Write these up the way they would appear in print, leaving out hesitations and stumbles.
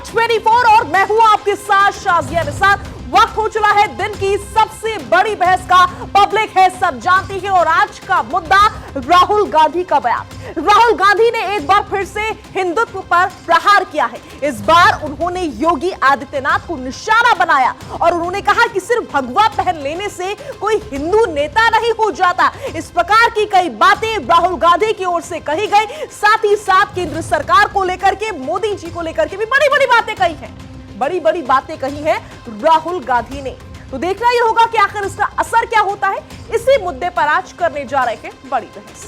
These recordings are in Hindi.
भारत 24 और मैं हूं आपके साथ शाजिया निसार। वक्त हो चला है दिन की सबसे बड़ी बहस का। पब्लिक है, सब जानती है, और आज का मुद्दा राहुल गांधी का बयान। राहुल गांधी ने एक बार फिर से हिंदुत्व पर प्रहार किया है। इस बार उन्होंने योगी आदित्यनाथ को निशाना बनाया और उन्होंने कहा कि सिर्फ भगवा पहन लेने से कोई हिंदू नेता नहीं हो जाता। इस प्रकार की कई बातें राहुल गांधी की ओर से कही गई। साथ ही साथ केंद्र सरकार को लेकर के, मोदी जी को लेकर के भी बड़ी बड़ी बातें कही हैं। बड़ी बड़ी बातें कही हैं राहुल गांधी ने। तो देखना यह होगा कि आखिर इसका असर क्या होता है। इसी मुद्दे पर आज करने जा रहे हैं बड़ी बहस।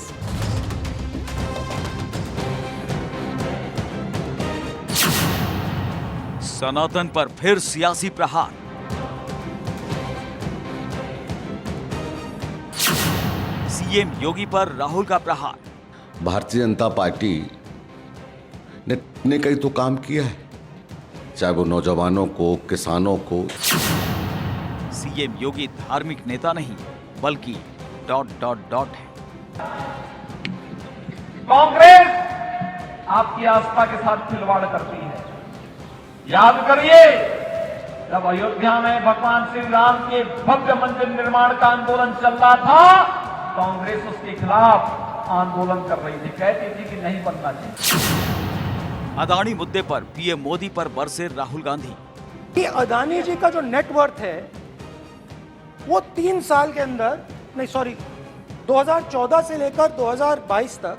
सनातन पर फिर सियासी प्रहार। सीएम योगी पर राहुल का प्रहार। भारतीय जनता पार्टी ने कई तो काम किया है, चाहे वो नौजवानों को, किसानों को। सीएम योगी धार्मिक नेता नहीं बल्कि ... है। कांग्रेस आपकी आस्था के साथ खिलवाड़ करती है। याद करिए, जब अयोध्या में भगवान श्री राम के भव्य मंदिर निर्माण का आंदोलन चल रहा था, कांग्रेस उसके खिलाफ आंदोलन कर रही थी, कहती थी कि नहीं बनना चाहिए। अदानी मुद्दे पर पीएम मोदी पर बरसे राहुल गांधी। कि अदानी जी का जो नेटवर्थ है वो 3 साल के अंदर, नहीं सॉरी, 2014 से लेकर 2022 तक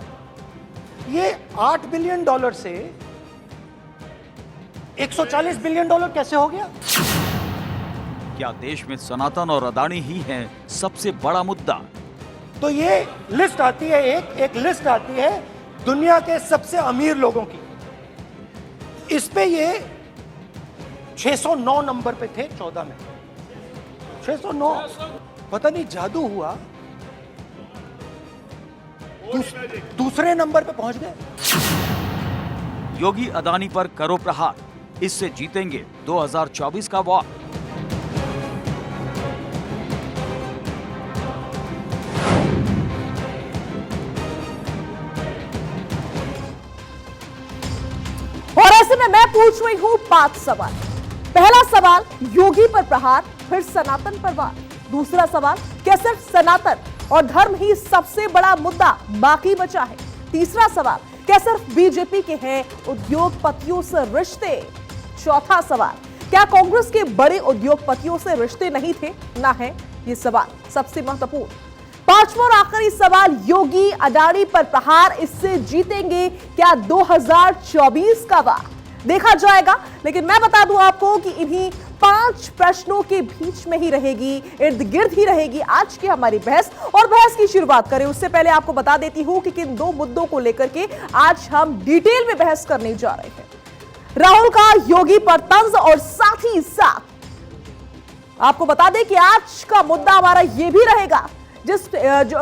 ये $8 बिलियन से $140 बिलियन कैसे हो गया? क्या देश में सनातन और अदानी ही हैं सबसे बड़ा मुद्दा? तो ये लिस्ट आती है, एक लिस्ट आती है दुनिया के सबसे अमीर लोगों की। इस पे ये 609 नंबर पे थे 14 में। 609, पता नहीं जादू हुआ, दूसरे नंबर पे पहुंच गए। योगी अदानी पर करो प्रहार, इससे जीतेंगे 2024 का वॉर। और ऐसे में मैं पूछ रही हूं 5 सवाल। पहला सवाल, योगी पर प्रहार, फिर सनातन पर वार। दूसरा सवाल, क्या सिर्फ सनातन और धर्म ही सबसे बड़ा मुद्दा बाकी बचा है? तीसरा सवाल, क्या सिर्फ बीजेपी के हैं उद्योगपतियों से रिश्ते? चौथा सवाल, क्या कांग्रेस के बड़े उद्योगपतियों से रिश्ते नहीं थे, ना है? ये सवाल सबसे महत्वपूर्ण। पांचवा और आखिरी सवाल, योगी अडानी पर प्रहार, इससे जीतेंगे क्या 2024 का वार? देखा जाएगा। लेकिन मैं बता दूं आपको कि इन्हीं 5 प्रश्नों के बीच में ही रहेगी, इर्द गिर्द ही रहेगी आज की हमारी बहस। और बहस की शुरुआत करें उससे पहले आपको बता देती हूं कि किन 2 मुद्दों को लेकर के आज हम डिटेल में बहस करने जा रहे हैं। राहुल का योगी पर तंज, और साथ ही साथ आपको बता दें कि आज का मुद्दा हमारा यह भी रहेगा जो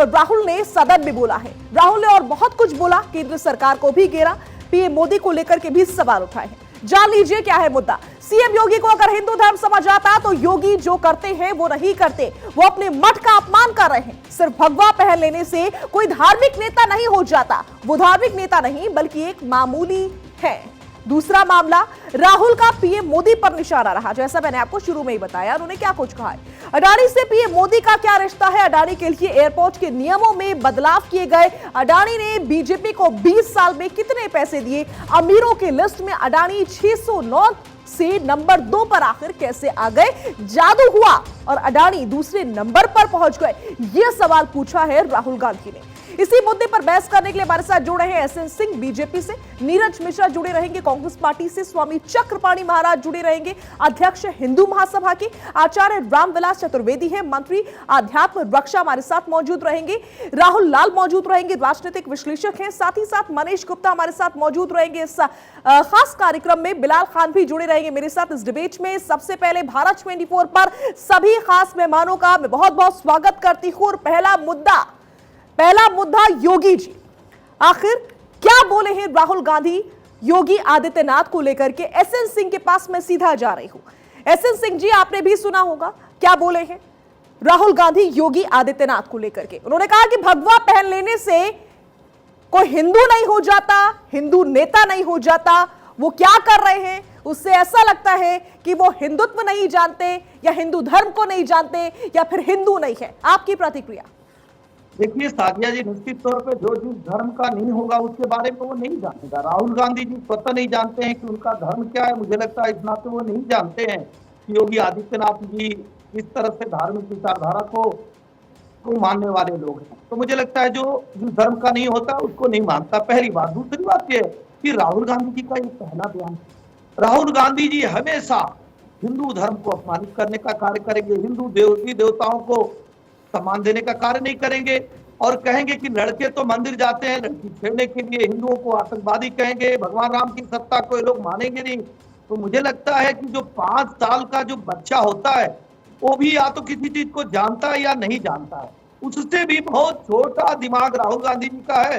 राहुल ने सदन में बोला है। राहुल ने और बहुत कुछ बोला, केंद्र सरकार को भी घेरा, पीएम मोदी को लेकर के भी सवाल उठाए हैं। जान लीजिए क्या है मुद्दा। सीएम योगी को अगर हिंदू धर्म समझ आता तो योगी जो करते हैं वो नहीं करते। वो अपने मठ का अपमान कर रहे हैं। सिर्फ भगवा पहन लेने से कोई धार्मिक नेता नहीं हो जाता। वो धार्मिक नेता नहीं बल्कि एक मामूली है। दूसरा मामला, राहुल का पीएम मोदी पर निशाना रहा। जैसा मैंने आपको शुरू में ही बताया, उन्होंने क्या कुछ कहा है। अडानी से पीएम मोदी का क्या रिश्ता है? अडानी के लिए एयरपोर्ट के नियमों में बदलाव किए गए। अडानी ने बीजेपी को 20 साल में कितने पैसे दिए? अमीरों की लिस्ट में अडानी 609 से नंबर 2 पर आखिर कैसे आ गए? जादू हुआ और अडानी दूसरे नंबर पर पहुंच गए। यह सवाल पूछा है राहुल गांधी ने। इसी मुद्दे पर बहस करने के लिए हमारे साथ जुड़े हैं एसएन सिंह बीजेपी से, नीरज मिश्रा जुड़े रहेंगे कांग्रेस पार्टी से, स्वामी चक्रपाणी महाराज जुड़े रहेंगे अध्यक्ष हिंदू महासभा के, आचार्य रामविलास चतुर्वेदी है मंत्री आध्यात्म रक्षा हमारे साथ मौजूद रहेंगे, राहुल लाल मौजूद रहेंगे राजनीतिक विश्लेषक हैं, साथ ही साथ मनीष गुप्ता हमारे साथ मौजूद रहेंगे इस खास कार्यक्रम में, बिलाल खान भी जुड़े रहेंगे मेरे साथ इस डिबेट में। सबसे पहले भारत 24 पर सभी खास मेहमानों का मैं बहुत बहुत स्वागत करती हूं। और पहला मुद्दा योगी जी, आखिर क्या बोले हैं राहुल गांधी योगी आदित्यनाथ को लेकर के? एसएन सिंह के पास मैं सीधा जा रही हूं। एसएन सिंह जी, आपने भी सुना होगा क्या बोले हैं राहुल गांधी योगी आदित्यनाथ को लेकर के। उन्होंने कहा कि भगवा पहन लेने से कोई हिंदू नहीं हो जाता, हिंदू नेता नहीं हो जाता। वो क्या कर रहे हैं उससे ऐसा लगता है कि वो हिंदुत्व नहीं जानते या हिंदू धर्म को नहीं जानते या फिर हिंदू नहीं है। आपकी प्रतिक्रिया? देखिए सादिया जी, निश्चित तौर पे जो जिस धर्म का नहीं होगा उसके बारे में वो नहीं जानेगा। राहुल गांधी जी स्वतः नहीं जानते हैं कि उनका धर्म क्या है। मुझे लगता है इस नाते वो नहीं जानते हैं कि योगी आदित्यनाथ जी किस तरह से धार्मिक विचारधारा को मानने वाले लोग हैं। तो मुझे लगता है जो जिस धर्म का नहीं होता उसको नहीं मानता, पहली बात। दूसरी बात यह है कि राहुल गांधी जी का ये पहला बयान, राहुल गांधी जी हमेशा हिंदू धर्म को अपमानित करने का कार्य करेंगे, हिंदू देवी देवताओं को सम्मान देने का कार्य नहीं करेंगे और कहेंगे कि लड़के तो मंदिर जाते हैं लड़की छेड़ने के लिए, हिंदुओं को आतंकवादी कहेंगे, भगवान राम की सत्ता को ये लोग मानेंगे नहीं। तो मुझे लगता है कि जो 5 साल का जो बच्चा होता है वो भी या तो किसी चीज को जानता है या नहीं जानता है, उससे भी बहुत छोटा दिमाग राहुल गांधी जी का है।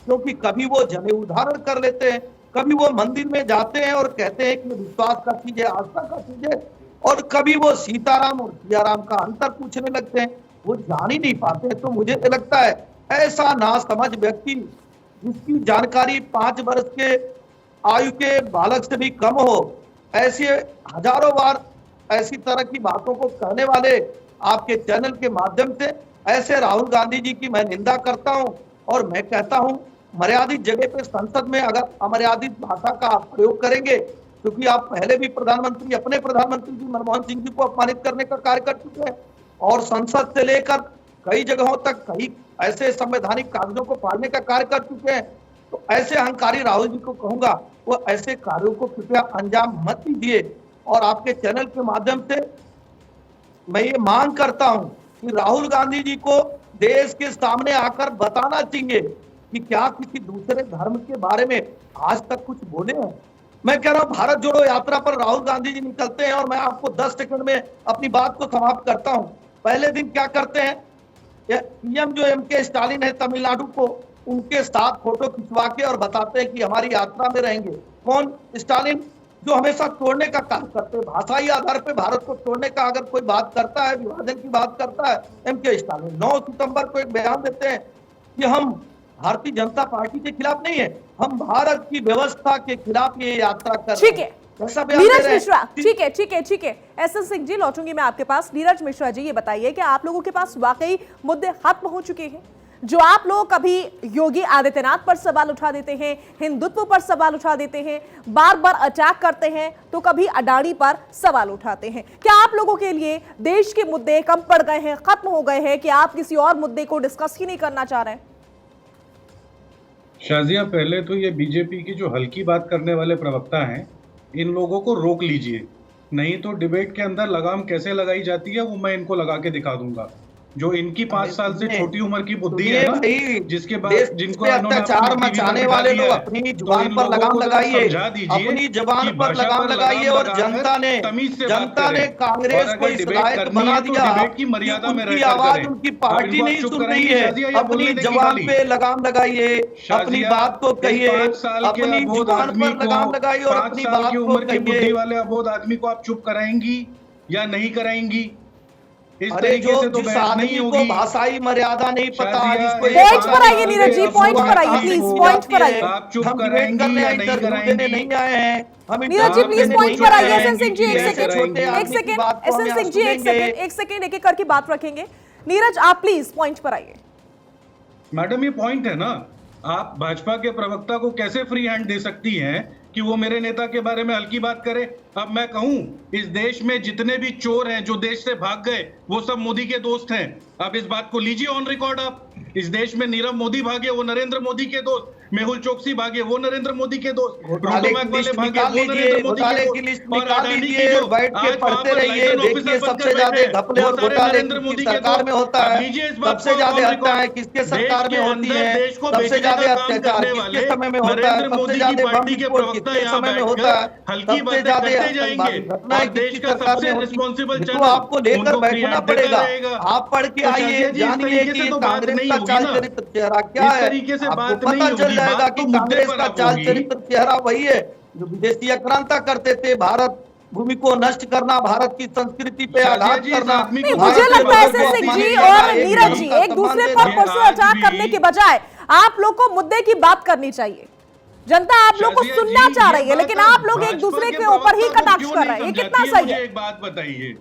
क्योंकि कभी वो जनेऊ धारण कर लेते हैं, कभी वो मंदिर में जाते हैं और कहते हैं कि विश्वास का चीज है, आस्था का चीज है, और कभी वो सीताराम और सियाराम का अंतर पूछने लगते हैं, वो जान ही नहीं पाते। तो मुझे लगता है ऐसा नासमझ व्यक्ति जिसकी जानकारी 5 वर्ष के आयु के बालक से भी कम हो, ऐसे हजारों बार ऐसी तरह की बातों को कहने वाले आपके चैनल के माध्यम से ऐसे राहुल गांधी जी की मैं निंदा करता हूं। और मैं कहता हूं मर्यादित जगह पे संसद में अगर अमर्यादित भाषा का आप प्रयोग करेंगे, क्योंकि आप पहले भी अपने प्रधानमंत्री जी मनमोहन सिंह जी को अपमानित करने का कार्य कर चुके हैं और संसद से लेकर कई जगहों तक कई ऐसे संवैधानिक कागजों को फाड़ने का कार्य कर चुके हैं। तो ऐसे अहंकारी राहुल जी को कहूंगा वो ऐसे कार्यों को कृपया अंजाम मत दीजिए। और आपके चैनल के माध्यम से मैं ये मांग करता हूं कि राहुल गांधी जी को देश के सामने आकर बताना चाहिए कि क्या किसी दूसरे धर्म के बारे में आज तक कुछ बोले हैं। मैं कह रहा हूं भारत जोड़ो यात्रा पर राहुल गांधी जी निकलते हैं और मैं आपको 10 सेकंड में अपनी बात को समाप्त करता हूं। पहले दिन क्या करते हैं, पीएम जो एमके स्टालिन है तमिलनाडु को, उनके साथ फोटो खिंचवा के और बताते हैं कि हमारी यात्रा में रहेंगे। कौन? स्टालिन, जो हमेशा तोड़ने का काम करते हैं, भाषाई आधार पर भारत को तोड़ने का अगर कोई बात करता है, विभाजन की बात करता है, एमके स्टालिन 9 सितंबर को एक बयान देते हैं कि हम भारतीय जनता पार्टी के खिलाफ नहीं है, हम भारत की व्यवस्था के खिलाफ ये यात्रा कर रहे हैं। ठीक है नीरज मिश्रा, ठीक है एसएन सिंह जी, लौटूंगी मैं आपके पास। नीरज मिश्रा जी, ये बताइए कि आप लोगों के पास वाकई मुद्दे खत्म हो चुके हैं? जो आप लोग कभी योगी आदित्यनाथ पर सवाल उठा देते हैं, हिंदुत्व पर सवाल उठा देते हैं, बार बार अटैक करते हैं, तो कभी अडानी पर सवाल उठाते हैं। क्या आप लोगों के लिए देश के मुद्दे कम पड़ गए हैं, खत्म हो गए हैं, कि आप किसी और मुद्दे को डिस्कस ही नहीं करना चाह रहे हैं? शाजिया, पहले तो ये बीजेपी की जो हल्की बात करने वाले प्रवक्ता हैं, इन लोगों को रोक लीजिए, नहीं तो डिबेट के अंदर लगाम कैसे लगाई जाती है वो मैं इनको लगा के दिखा दूंगा। जो इनकी 5 साल से छोटी उम्र की बुद्धि है ना, जिसके बाद जिनको अत्याचार मचाने वाले लोग अपनी जुबान पर लगाम लगाइए, अपनी जुबान पर लगाम लगाइए। और जनता ने कांग्रेस को इस लायक बना दिया कि उनकी आवाज उनकी पार्टी नहीं सुन रही है। अपनी जुबान पे लगाम लगाइए, अपनी बात को कहिए, अपनी जुबान पर लगाम लगाइए और अपनी बात को कहिए। बुद्धि वाले अबोध आदमी को आप चुप कराएंगी या नहीं कराएंगी? अरे जो जिस आदमी को भाषाई मर्यादा नहीं पता, जिसको पॉइंट पर आइए नीरज जी, पॉइंट पर आइए प्लीज, पॉइंट पर आइए। आप चुप कराएंगे या नहीं कराएंगे? नहीं आए हैं हम। नीरज जी प्लीज पॉइंट पर आइए। एसएन सिंह जी एक सेकंड, एसएन सिंह जी एक सेकंड एक एक करके बात रखेंगे। नीरज आप प्लीज पॉइंट पर आइए। मैडम ये पॉइंट है ना, आप भाजपा के प्रवक्ता को कैसे फ्री हैंड दे सकती हैं कि वो मेरे नेता के बारे में हल्की बात करे? अब मैं कहूं, इस देश में जितने भी चोर हैं जो देश से भाग गए वो सब मोदी के दोस्त हैं। अब इस बात को लीजिए ऑन रिकॉर्ड। आप इस देश में नीरव मोदी भागे वो नरेंद्र मोदी के दोस्त, मेहुल चोकसी भागे वो नरेंद्र मोदी के दोस्त, घोटाले की लिस्ट निकाल लीजिए, घोटाले की लिस्ट निकाल लीजिए, बैठ के पढ़ते रहिए, देखिए सबसे ज्यादा घपले और घोटाले किसकी सरकार में होता है, सबसे ज्यादा हत्याएं किसके सरकार में होती है, सबसे ज्यादा अत्याचार किसके समय में होता है, सबसे ज्यादा बम विस्फोट किसके समय में होता है, सबसे ज्यादा घटनाएं किसकी सरकार में होती है। तो आपको लेकर बैठना पड़ेगा। आप पढ़ के आइए, जानिए कि कांग्रेस का चाल चरित्र चेहरा क्या है, आपको पता चल जाएगा कि कांग्रेस का चाल चरित्र चेहरा वही है जो विदेशी आक्रांता करते थे, भारत भूमि को नष्ट करना, भारत की संस्कृति पे आघात करना। मुझे लगता है एसएन सिंह जी और नीरज जी एक दूसरे पर पर्सनल अटैक करने के बजाय आप लोग को मुद्दे की बात करनी चाहिए। जनता आप लोग को शाजिया सुनना जी, चाह ये रही है, बात लेकिन आप लोग एक भाजपा दूसरे के प्रवक्ता ऊपर ही को कटाक्ष क्यों कर नहीं रहे हैं, ये समझाती कितना है? सही मुझे है? एक बात बताइए,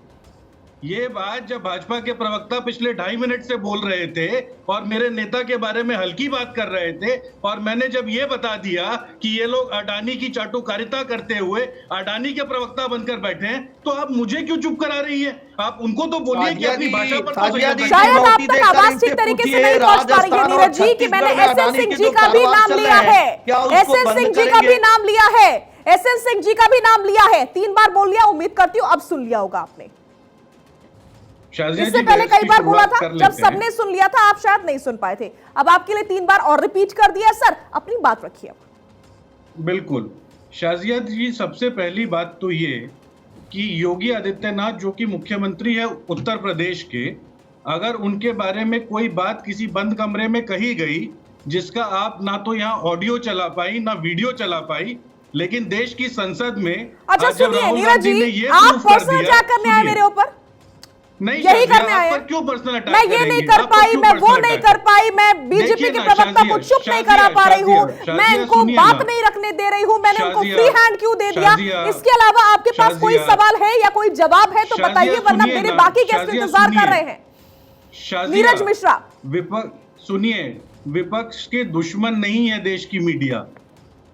ये बात जब भाजपा के प्रवक्ता पिछले 2.5 मिनट से बोल रहे थे और मेरे नेता के बारे में हल्की बात कर रहे थे, और मैंने जब ये बता दिया कि ये लोग अडानी की चाटुकारिता करते हुए अडानी के प्रवक्ता बनकर बैठे हैं, तो आप मुझे क्यों चुप करा रही है? आप उनको तो बोलिए कि अपनी भाषा पर तो साजिया जी, संयम शायद रखिए। आप तक आवाज ठीक तरीके से नहीं पहुंच पा रही है नीरज जी कि मैंने एसएन सिंह जी का भी नाम लिया है, एसएन सिंह जी का भी नाम लिया है, एसएन सिंह जी का भी नाम लिया है, 3 बार बोल लिया। उम्मीद करती हूँ अब सुन लिया होगा आपने। शाजिया इससे जी, पहले बहस कई की बार बोला शुरुआत था, कर जब लेते हैं। सबने सुन लिया था आप शायद नहीं सुन पाए थे। अब आपके लिए 3 बार और रिपीट कर दिया। सर अपनी बात रखिए अब। बिल्कुल शाजिया जी, सबसे पहली बात तो ये कि योगी आदित्यनाथ जो कि मुख्यमंत्री है उत्तर प्रदेश के, अगर उनके बारे में कोई बात किसी बंद कमरे में कही गई जिसका आप ना तो यहाँ ऑडियो चला पाई ना वीडियो चला पाई, लेकिन देश की संसद में अच्छा आज जब सुनिए राहुल नीरज गांधी ने जी, ये आप प्रूफ कर पर्सनल दिया, अटैक करने आए सुनिए, मेरे ऊपर? नहीं यही शाजिया, करने आप आए पर हैं? क्यों पर्सनल अटैक मैं ये नहीं करेंगी? कर आप पर पाई, क्यों मैं वो personal नहीं attack? कर पाई, मैं बीजेपी देखिए के ना, प्रवक्ता को शाजिया, चुप नहीं शाजिया, करा पा रही हूँ, शाजिया, मैं इनको सुनिए बात ना। नहीं रखने दे रही हूँ, मैंने उनको शाजिया, फ्री हैंड क्यों दे दिया? शाजिया, इसके अलावा आपके पास कोई शाजिया, सवाल है या कोई जवाब है तो शाजिया, बताइए, वरना सुनिए मेरे ना, बाकी गेस्ट शाजिया, इंतजार कर सुनिए। रहे हैं। शाजिया, नीरज मिश्रा, सुनिए, विपक्ष के दुश्मन नहीं है देश की मीडिया,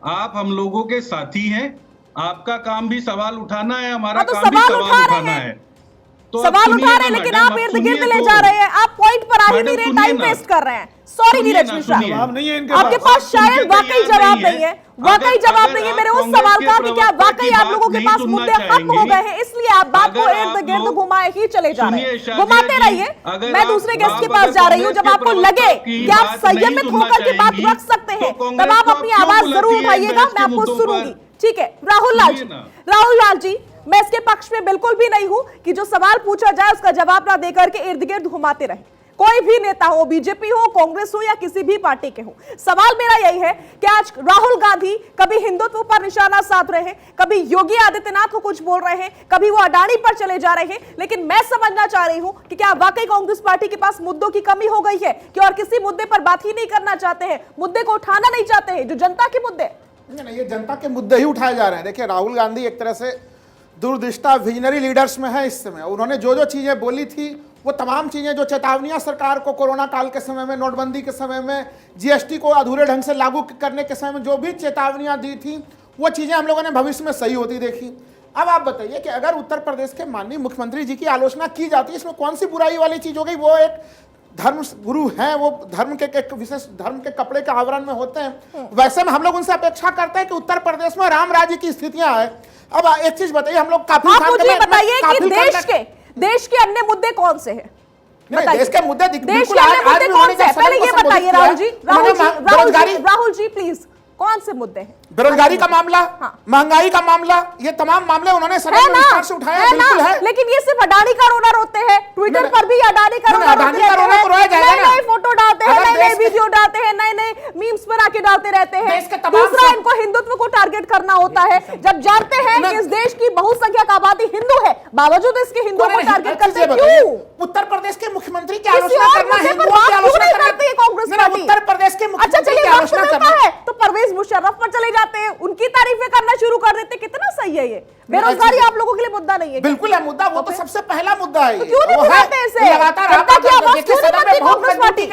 आप हम लोगों के साथी हैं। आपका काम भी सवाल उठाना है, हमारा हाँ, तो काम भी सवाल सवाल उठा रहे उठाना हैं। है। तो सवाल उठा रहे हैं, लेकिन आप इर्द गिर्द ले जा रहे हैं, आप पॉइंट पर आ ही नहीं रहे, टाइम वेस्ट कर रहे हैं। सॉरी नीरज मिश्रा, जवाब नहीं है इनके आपके पास शायद वाकई जवाब नहीं है, वाकई जवाब नहीं है मेरे उस सवाल का कि क्या वाकई आप लोगों के पास मुद्दे खत्म हो गए हैं, इसलिए आप बात को इर्द गिर्द घुमाए ही चले जा रहे हैं। घुमाते रहिए, मैं दूसरे गेस्ट के पास जा रही हूँ। जब आपको लगे कि आप संयमित होकर के बात रख सकते हैं, तब आप अपनी आवाज जरूर उठाइएगा, मैं आपको सुनूंगी। ठीक है राहुल लाल जी, राहुल लाल जी, मैं इसके पक्ष में बिल्कुल भी नहीं हूं कि जो सवाल पूछा जाए उसका जवाब ना देकर के इर्द गिर्द घुमाते रहे। कोई भी नेता हो, बीजेपी हो, कांग्रेस हो या किसी भी पार्टी के हो, सवाल मेरा यही है कि आज राहुल गांधी कभी हिंदुत्व पर निशाना साध रहे हैं, कभी योगी आदित्यनाथ को कुछ बोल रहे हैं, कभी वो अडानी पर चले जा रहे हैं, लेकिन मैं समझना चाह रही हूं कि क्या वाकई कांग्रेस पार्टी के पास मुद्दों की कमी हो गई है कि और किसी मुद्दे पर बात ही नहीं करना चाहते हैं, मुद्दे को उठाना नहीं चाहते हैं, जो जनता के मुद्दे। नहीं, ये जनता के मुद्दे ही उठाए जा रहे हैं। देखिए राहुल गांधी एक तरह से दूरदृष्टा विजनरी लीडर्स में है इस समय। उन्होंने जो जो चीज़ें बोली थी, वो तमाम चीज़ें, जो चेतावनियां सरकार को कोरोना काल के समय में, नोटबंदी के समय में, जीएसटी को अधूरे ढंग से लागू करने के समय में जो भी चेतावनियां दी थी, वो चीज़ें हम लोगों ने भविष्य में सही होती देखी। अब आप बताइए कि अगर उत्तर प्रदेश के माननीय मुख्यमंत्री जी की आलोचना की जाती है, इसमें कौन सी बुराई वाली चीज़ हो गई? वो एक धर्म गुरु हैं, वो धर्म के एक विशेष धर्म के कपड़े के आवरण में होते हैं। वैसे में हम लोग उनसे अपेक्षा करते हैं कि उत्तर प्रदेश में राम राज्य की स्थितियां हैं। अब एक चीज बताइए, हम लोग काफी आप मुझे बताइए कि देश के अन्य मुद्दे कौन से हैं? देश के मुद्दे देश के अन्य मुद्दे कौन से हैं? पहले ये बताइए राहुल जी प्लीज, कौन से मुद्दे हैं? बेरोजगारी का मामला, महंगाई का मामला, ये तमाम मामले उन्होंने सदन में विस्तार से उठाए हैं। बिल्कुल है, लेकिन ये सिर्फ अडानी का रोना रोते हैं, ट्विटर पर भी अडानी का रोना रोते हैं, नए फोटो डालते हैं, नए वीडियो डालते हैं, नए मीम्स बना के डालते रहते हैं। दूसरा, इनको हिंदुत्व को टारगेट करना होता है, जब जानते हैं कि इस देश की बहुसंख्यक आबादी हिंदू है, बावजूद इसके हिंदुओं को टारगेट करते हैं। क्यों? उत्तर प्रदेश के मुख्यमंत्री की आलोचना करना, हिंदुओं की आलोचना करती है कांग्रेस पार्टी। उत्तर प्रदेश के मुख्यमंत्री की आलोचना करना है तो परवेज मुशर्रफ पर चले जाते हैं, उनकी तारीफें करना शुरू कर देते। कितना सही है ये? बेरोजगारी आप लोगों के लिए मुद्दा नहीं है? बिल्कुल है मुद्दा, वो तो सबसे पहला मुद्दा है। क्यों नहीं उठाते इसे? लगातार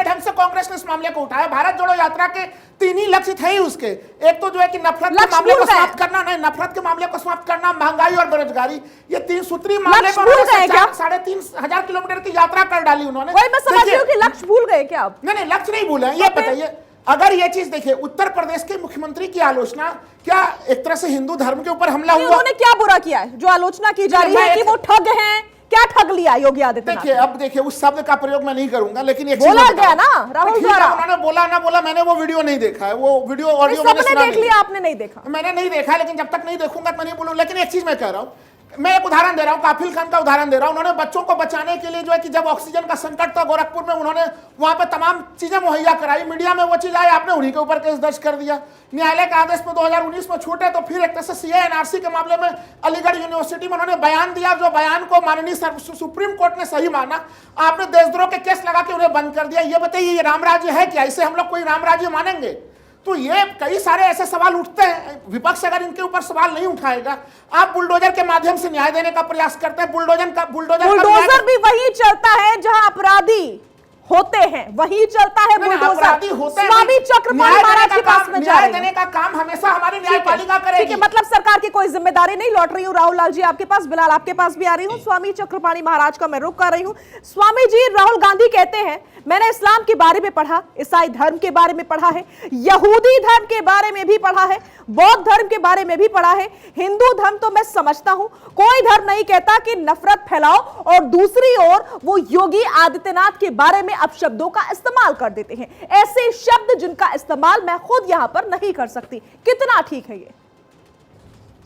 ढंग से कांग्रेस ने इस मामले को उठाया। भारत जोड़ो यात्रा के 3 ही लक्ष्य थे ही उसके। एक तो जो है कि नफरत के मामले को समाप्त करना, नहीं नफरत के मामले को समाप्त करना, महंगाई और बेरोजगारी, ये 3 सूत्री मामले पर 3,500 किलोमीटर की यात्रा कर डाली उन्होंने। मैं समझ रही हूं कि लक्ष्य भूल गए क्या आप? नहीं, लक्ष्य नहीं भूले। ये बताइए, अगर ये चीज देखिए, उत्तर प्रदेश के मुख्यमंत्री की आलोचना क्या एक तरह से हिंदू धर्म के ऊपर हमला हुआ? उन्होंने क्या बुरा किया है जो आलोचना की जा रही है कि वो ठग हैं? क्या ठग लिया योगी आदित्यनाथ? देखिए, अब देखिए, उस शब्द का प्रयोग मैं नहीं करूंगा, लेकिन एक बोला गया ना राहुल द्वारा। उन्होंने बोला ना बोला, मैंने वो वीडियो नहीं देखा है, वो वीडियो ऑडियो मैंने सुना देख लिया, आपने नहीं देखा? मैंने नहीं देखा, लेकिन जब तक नहीं देखूंगा तो मैं नहीं बोलूंगा। लेकिन एक चीज मैं कह रहा हूं, मैं एक उदाहरण दे रहा हूं, काफिल खान का उदाहरण दे रहा हूं। उन्होंने बच्चों को बचाने के लिए जो है कि जब ऑक्सीजन का संकट था गोरखपुर में, उन्होंने वहां पे तमाम चीजें मुहैया कराई। मीडिया में वो चीज आई, आपने उन्हीं के ऊपर केस दर्ज कर दिया। न्यायालय के आदेश में 2019 में छूटे, तो फिर एक तरह से सीए एनआरसी के मामले में अलीगढ़ यूनिवर्सिटी में उन्होंने बयान दिया, जो बयान को माननीय सुप्रीम कोर्ट ने सही माना। आपने देशद्रोह के केस लगा के उन्हें बंद कर दिया। ये बताइए, ये राम राज्य है क्या? इसे हम लोग कोई राम राज्य मानेंगे? तो ये कई सारे ऐसे सवाल उठते हैं। विपक्ष अगर इनके ऊपर सवाल नहीं उठाएगा, आप बुलडोजर के माध्यम से न्याय देने का प्रयास करते हैं। बुलडोजर भी वही चलता है जहां अपराधी होते हैं, वही चलता है बुलडोजर। स्वामी चक्रपाणी महाराज के पास में न्याय देने का काम हमेशा हमारी न्यायपालिका करेगी। ठीक है, मतलब सरकार की कोई जिम्मेदारी नहीं। लौट रही हूँ राहुल लाल जी आपके पास, बिलाल आपके पास भी आ रही हूँ। स्वामी चक्रपाणी महाराज का मैं रुख कर रही हूँ। स्वामी जी, राहुल गांधी कहते हैं मैंने इस्लाम के बारे में पढ़ा, ईसाई धर्म के बारे में पढ़ा है, यहूदी धर्म के बारे में भी पढ़ा है, बौद्ध धर्म के बारे में भी पढ़ा है, हिंदू धर्म तो मैं समझता हूं कोई धर्म नहीं कहता कि नफरत फैलाओ, और दूसरी ओर वो योगी आदित्यनाथ के बारे में अपशब्दों का इस्तेमाल कर देते हैं, ऐसे शब्द जिनका इस्तेमाल मैं खुद यहां पर नहीं कर सकती। कितना ठीक है ये?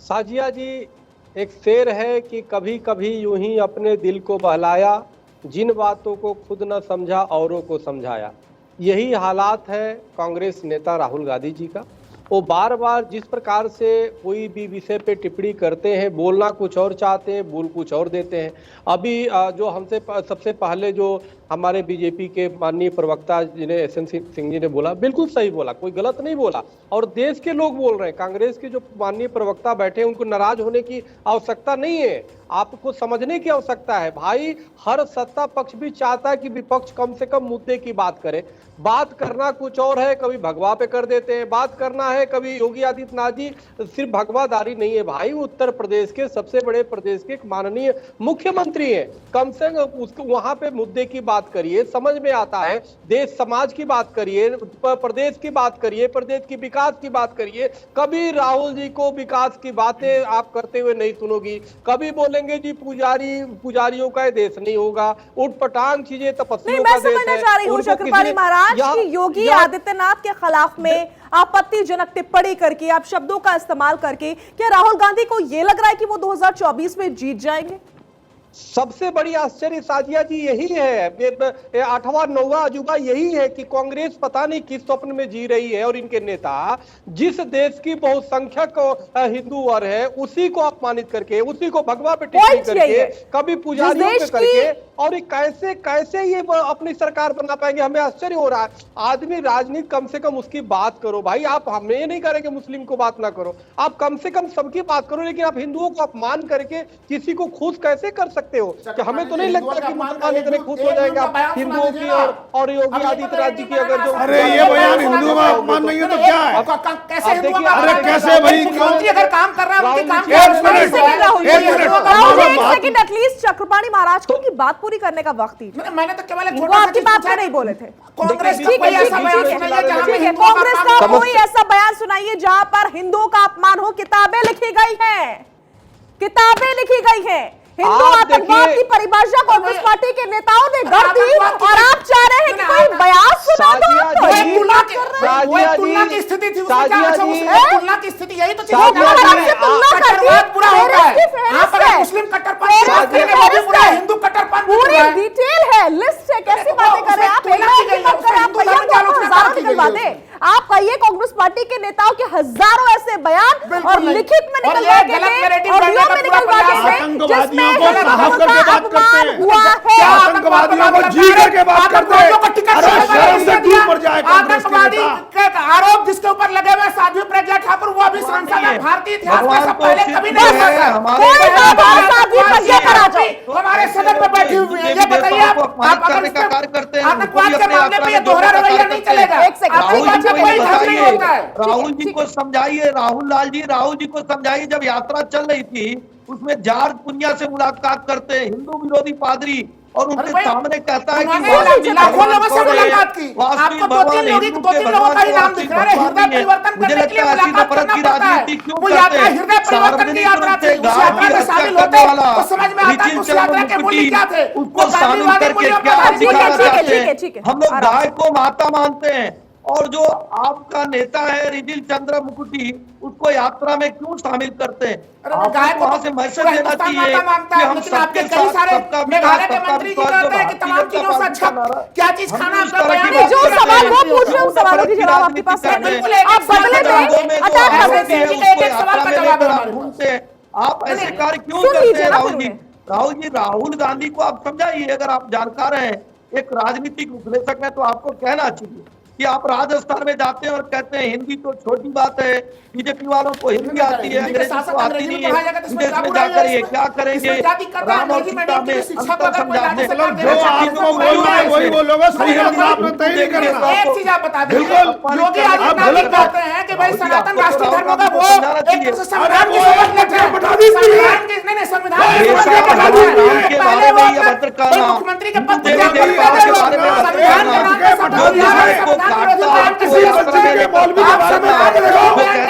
साजिया जी, एक शेर है कि कभी कभी यूं ही अपने दिल को बहलाया, जिन बातों को खुद न समझा औरों को समझाया। यही हालात है कांग्रेस नेता राहुल गांधी जी का। वो बार बार जिस प्रकार से कोई भी विषय पे टिप्पणी करते हैं, बोलना कुछ और चाहते हैं, बोल कुछ और देते हैं। अभी जो हमसे सबसे पहले जो हमारे बीजेपी के माननीय प्रवक्ता जिन्हें एसएन सिंह जी ने बोला, बिल्कुल सही बोला, कोई गलत नहीं बोला, और देश के लोग बोल रहे हैं। कांग्रेस के जो माननीय प्रवक्ता बैठे हैं उनको नाराज होने की आवश्यकता नहीं है, आपको समझने की आवश्यकता है। भाई, हर सत्ता पक्ष भी चाहता है कि विपक्ष कम से कम मुद्दे की बात करे। बात करना कुछ और है, कभी भगवा पे कर देते हैं, बात करना है कभी योगी आदित्यनाथ जी सिर्फ भगवादारी नहीं है। भाई, उत्तर प्रदेश के सबसे बड़े प्रदेश के माननीय मुख्यमंत्री हैं, कम से कम उसको वहां पे मुद्दे की बात करिए, समझ में आता है। देश समाज की बात करिए, प्रदेश की बात करिए, प्रदेश की विकास की बात करिए। कभी राहुल जी को विकास की बातें आप करते हुए नहीं सुनोगी, कभी बोलेंगे जी पुजारियों का देश नहीं होगा, उठपटांग चीजें तपस्वियों का देश है। मैं समझना चाह रही हूँ चक्रपाणी महाराज कि योगी आदित्यनाथ के खिलाफ में आपत्तिजनक टिप्पणी करके, आप शब्दों का इस्तेमाल करके, क्या राहुल गांधी को यह लग रहा है कि वो 2024 में जीत जाएंगे? सबसे बड़ी आश्चर्य साजिया जी यही है, 8वां 9वां अजूबा यही है कि कांग्रेस पता नहीं किस स्वप्न में जी रही है, और इनके नेता जिस देश की बहुसंख्यक हिंदू वर्ग है उसी को अपमानित करके, उसी को भगवा पे टिप्पणी करके, कभी पुजारियों पे करके, और कैसे कैसे ये अपनी सरकार बना पाएंगे, हमें आश्चर्य हो रहा है। आदमी राजनीति कम से कम उसकी बात करो भाई, आप हमें ये नहीं करेंगे मुस्लिम को बात ना करो, आप कम से कम सबकी बात करो, लेकिन आप हिंदुओं को अपमान करके किसी को खुश कैसे कर सकते हो? कि हमें तो नहीं लगता कि मुसलमान इतने खुश हो जाएगा हिंदुओं की और योगी आदित्यनाथ जी की अगर जो। अरे ये बयान हिंदुओं का अपमान नहीं है तो क्या है? कैसे हिंदुओं का? अरे कैसे भाई, मुख्यमंत्री अगर काम कर रहा है उनके काम एटलीस्ट चक्रपाणी महाराज को की बात पूरी करने का वक्त ही। मैंने तो केवल आपकी बात पे नहीं बोले थे। कांग्रेस का कोई ऐसा बयान सुनाइए जहां पर हिंदुओं का अपमान हो। किताबें लिखी गई हैं, किताबें लिखी गई हैं। हिंदू आतंकवाद की परिभाषा कांग्रेस पार्टी के नेताओं ने गढ़ दी, और आप चाह रहे हैं कि कोई बयान सुना दो। तुलना की स्थिति थी, तुलना की स्थिति यही तो बुरा होता है। मुस्लिम कट्टरपंथ हिंदू कट्टरपंथ पूरी डिटेल है, लिस्ट है, कैसी बातें कर रहे हैं आप? आप कहिए कांग्रेस पार्टी के नेताओं के हजारों ऐसे बयान और लिखित में निकलवा के थे, ऑडियो में निकलवा के थे, जिसमें साहब करके बात करते हैं, हुआ है। आतंकवादियों को जी करके बात करते हैं, आतंकवादी आरोप जिसके ऊपर लगे हुए साध्वी प्रज्ञा ठाकुर, वो अभी सांसद है। भारतीय इतिहास में सब पहले कभी नहीं हमारे सदन में बैठी हुई है। ये बताइए आप आतंकवाद के मामले में ये दोहरा रवैया नहीं चलेगा। राहुल जी को समझाइए, राहुल जी को समझाइए। जब यात्रा चल रही थी उसमें जॉर्ज पुनिया से मुलाकात करते हैं, हिंदू विरोधी पादरी, और उनके सामने कहता है कि लाखों लोगों से मुलाकात की। आपको दो तीन लोगों का ही नाम दिख रहा है। हृदय परिवर्तन करने के लिए मुलाकात करना पड़ता है। वो यात्रा हृदय परिवर्तन की यात्रा थी। उस यात्रा में शामिल होते तो समझ में आता है उस यात्रा के मूल्य क्या थे, उसको शामिल करके क्या दिखाना चाहते हैं। हम लोग गाय को माता मानते हैं, और जो आपका नेता है रिजिल चंद्र मुकुटी, उसको यात्रा में क्यों शामिल करते हैं? आपको वहां से मैसेज देना चाहिए कि हम सबके साथ सबका मेघालय के मंत्री जी कहते हैं कि तमाम चीजों से अच्छा क्या चीज खाना आपका बयान है। जो सवाल वो पूछ रहे हैं, सवालों के जवाब आपके पास है। आप बदले में अटैक कर रहे हैं, एक सवाल का जवाब ढूंढते हैं। आप ऐसे कार्य क्यों करते हैं? राहुल गांधी को आप समझाइए, अगर आप जानकार हैं, एक राजनीतिक विश्लेषक है, तो आपको कहना चाहिए कि आप राजस्थान में जाते हैं और कहते हैं हिंदी तो छोटी बात है, बीजेपी वालों को हिंदी आती है, अंग्रेजी तो आती नहीं है, विदेश में जाकर ये क्या करेंगे, राम और सीता में अंतर समझाने जो आपको बोलना है वही बोलोगे, सही गलत आपने तय नहीं करना। एक चीज आप बता दीजिए, योगी आदित्यनाथ कहते हैं कि भाई सनातन राष्ट्रीय धर्म का वो एक तरह से संविधान की शपथ लेते हैं, संविधान की नहीं संविधान की मुख्यमंत्री के पद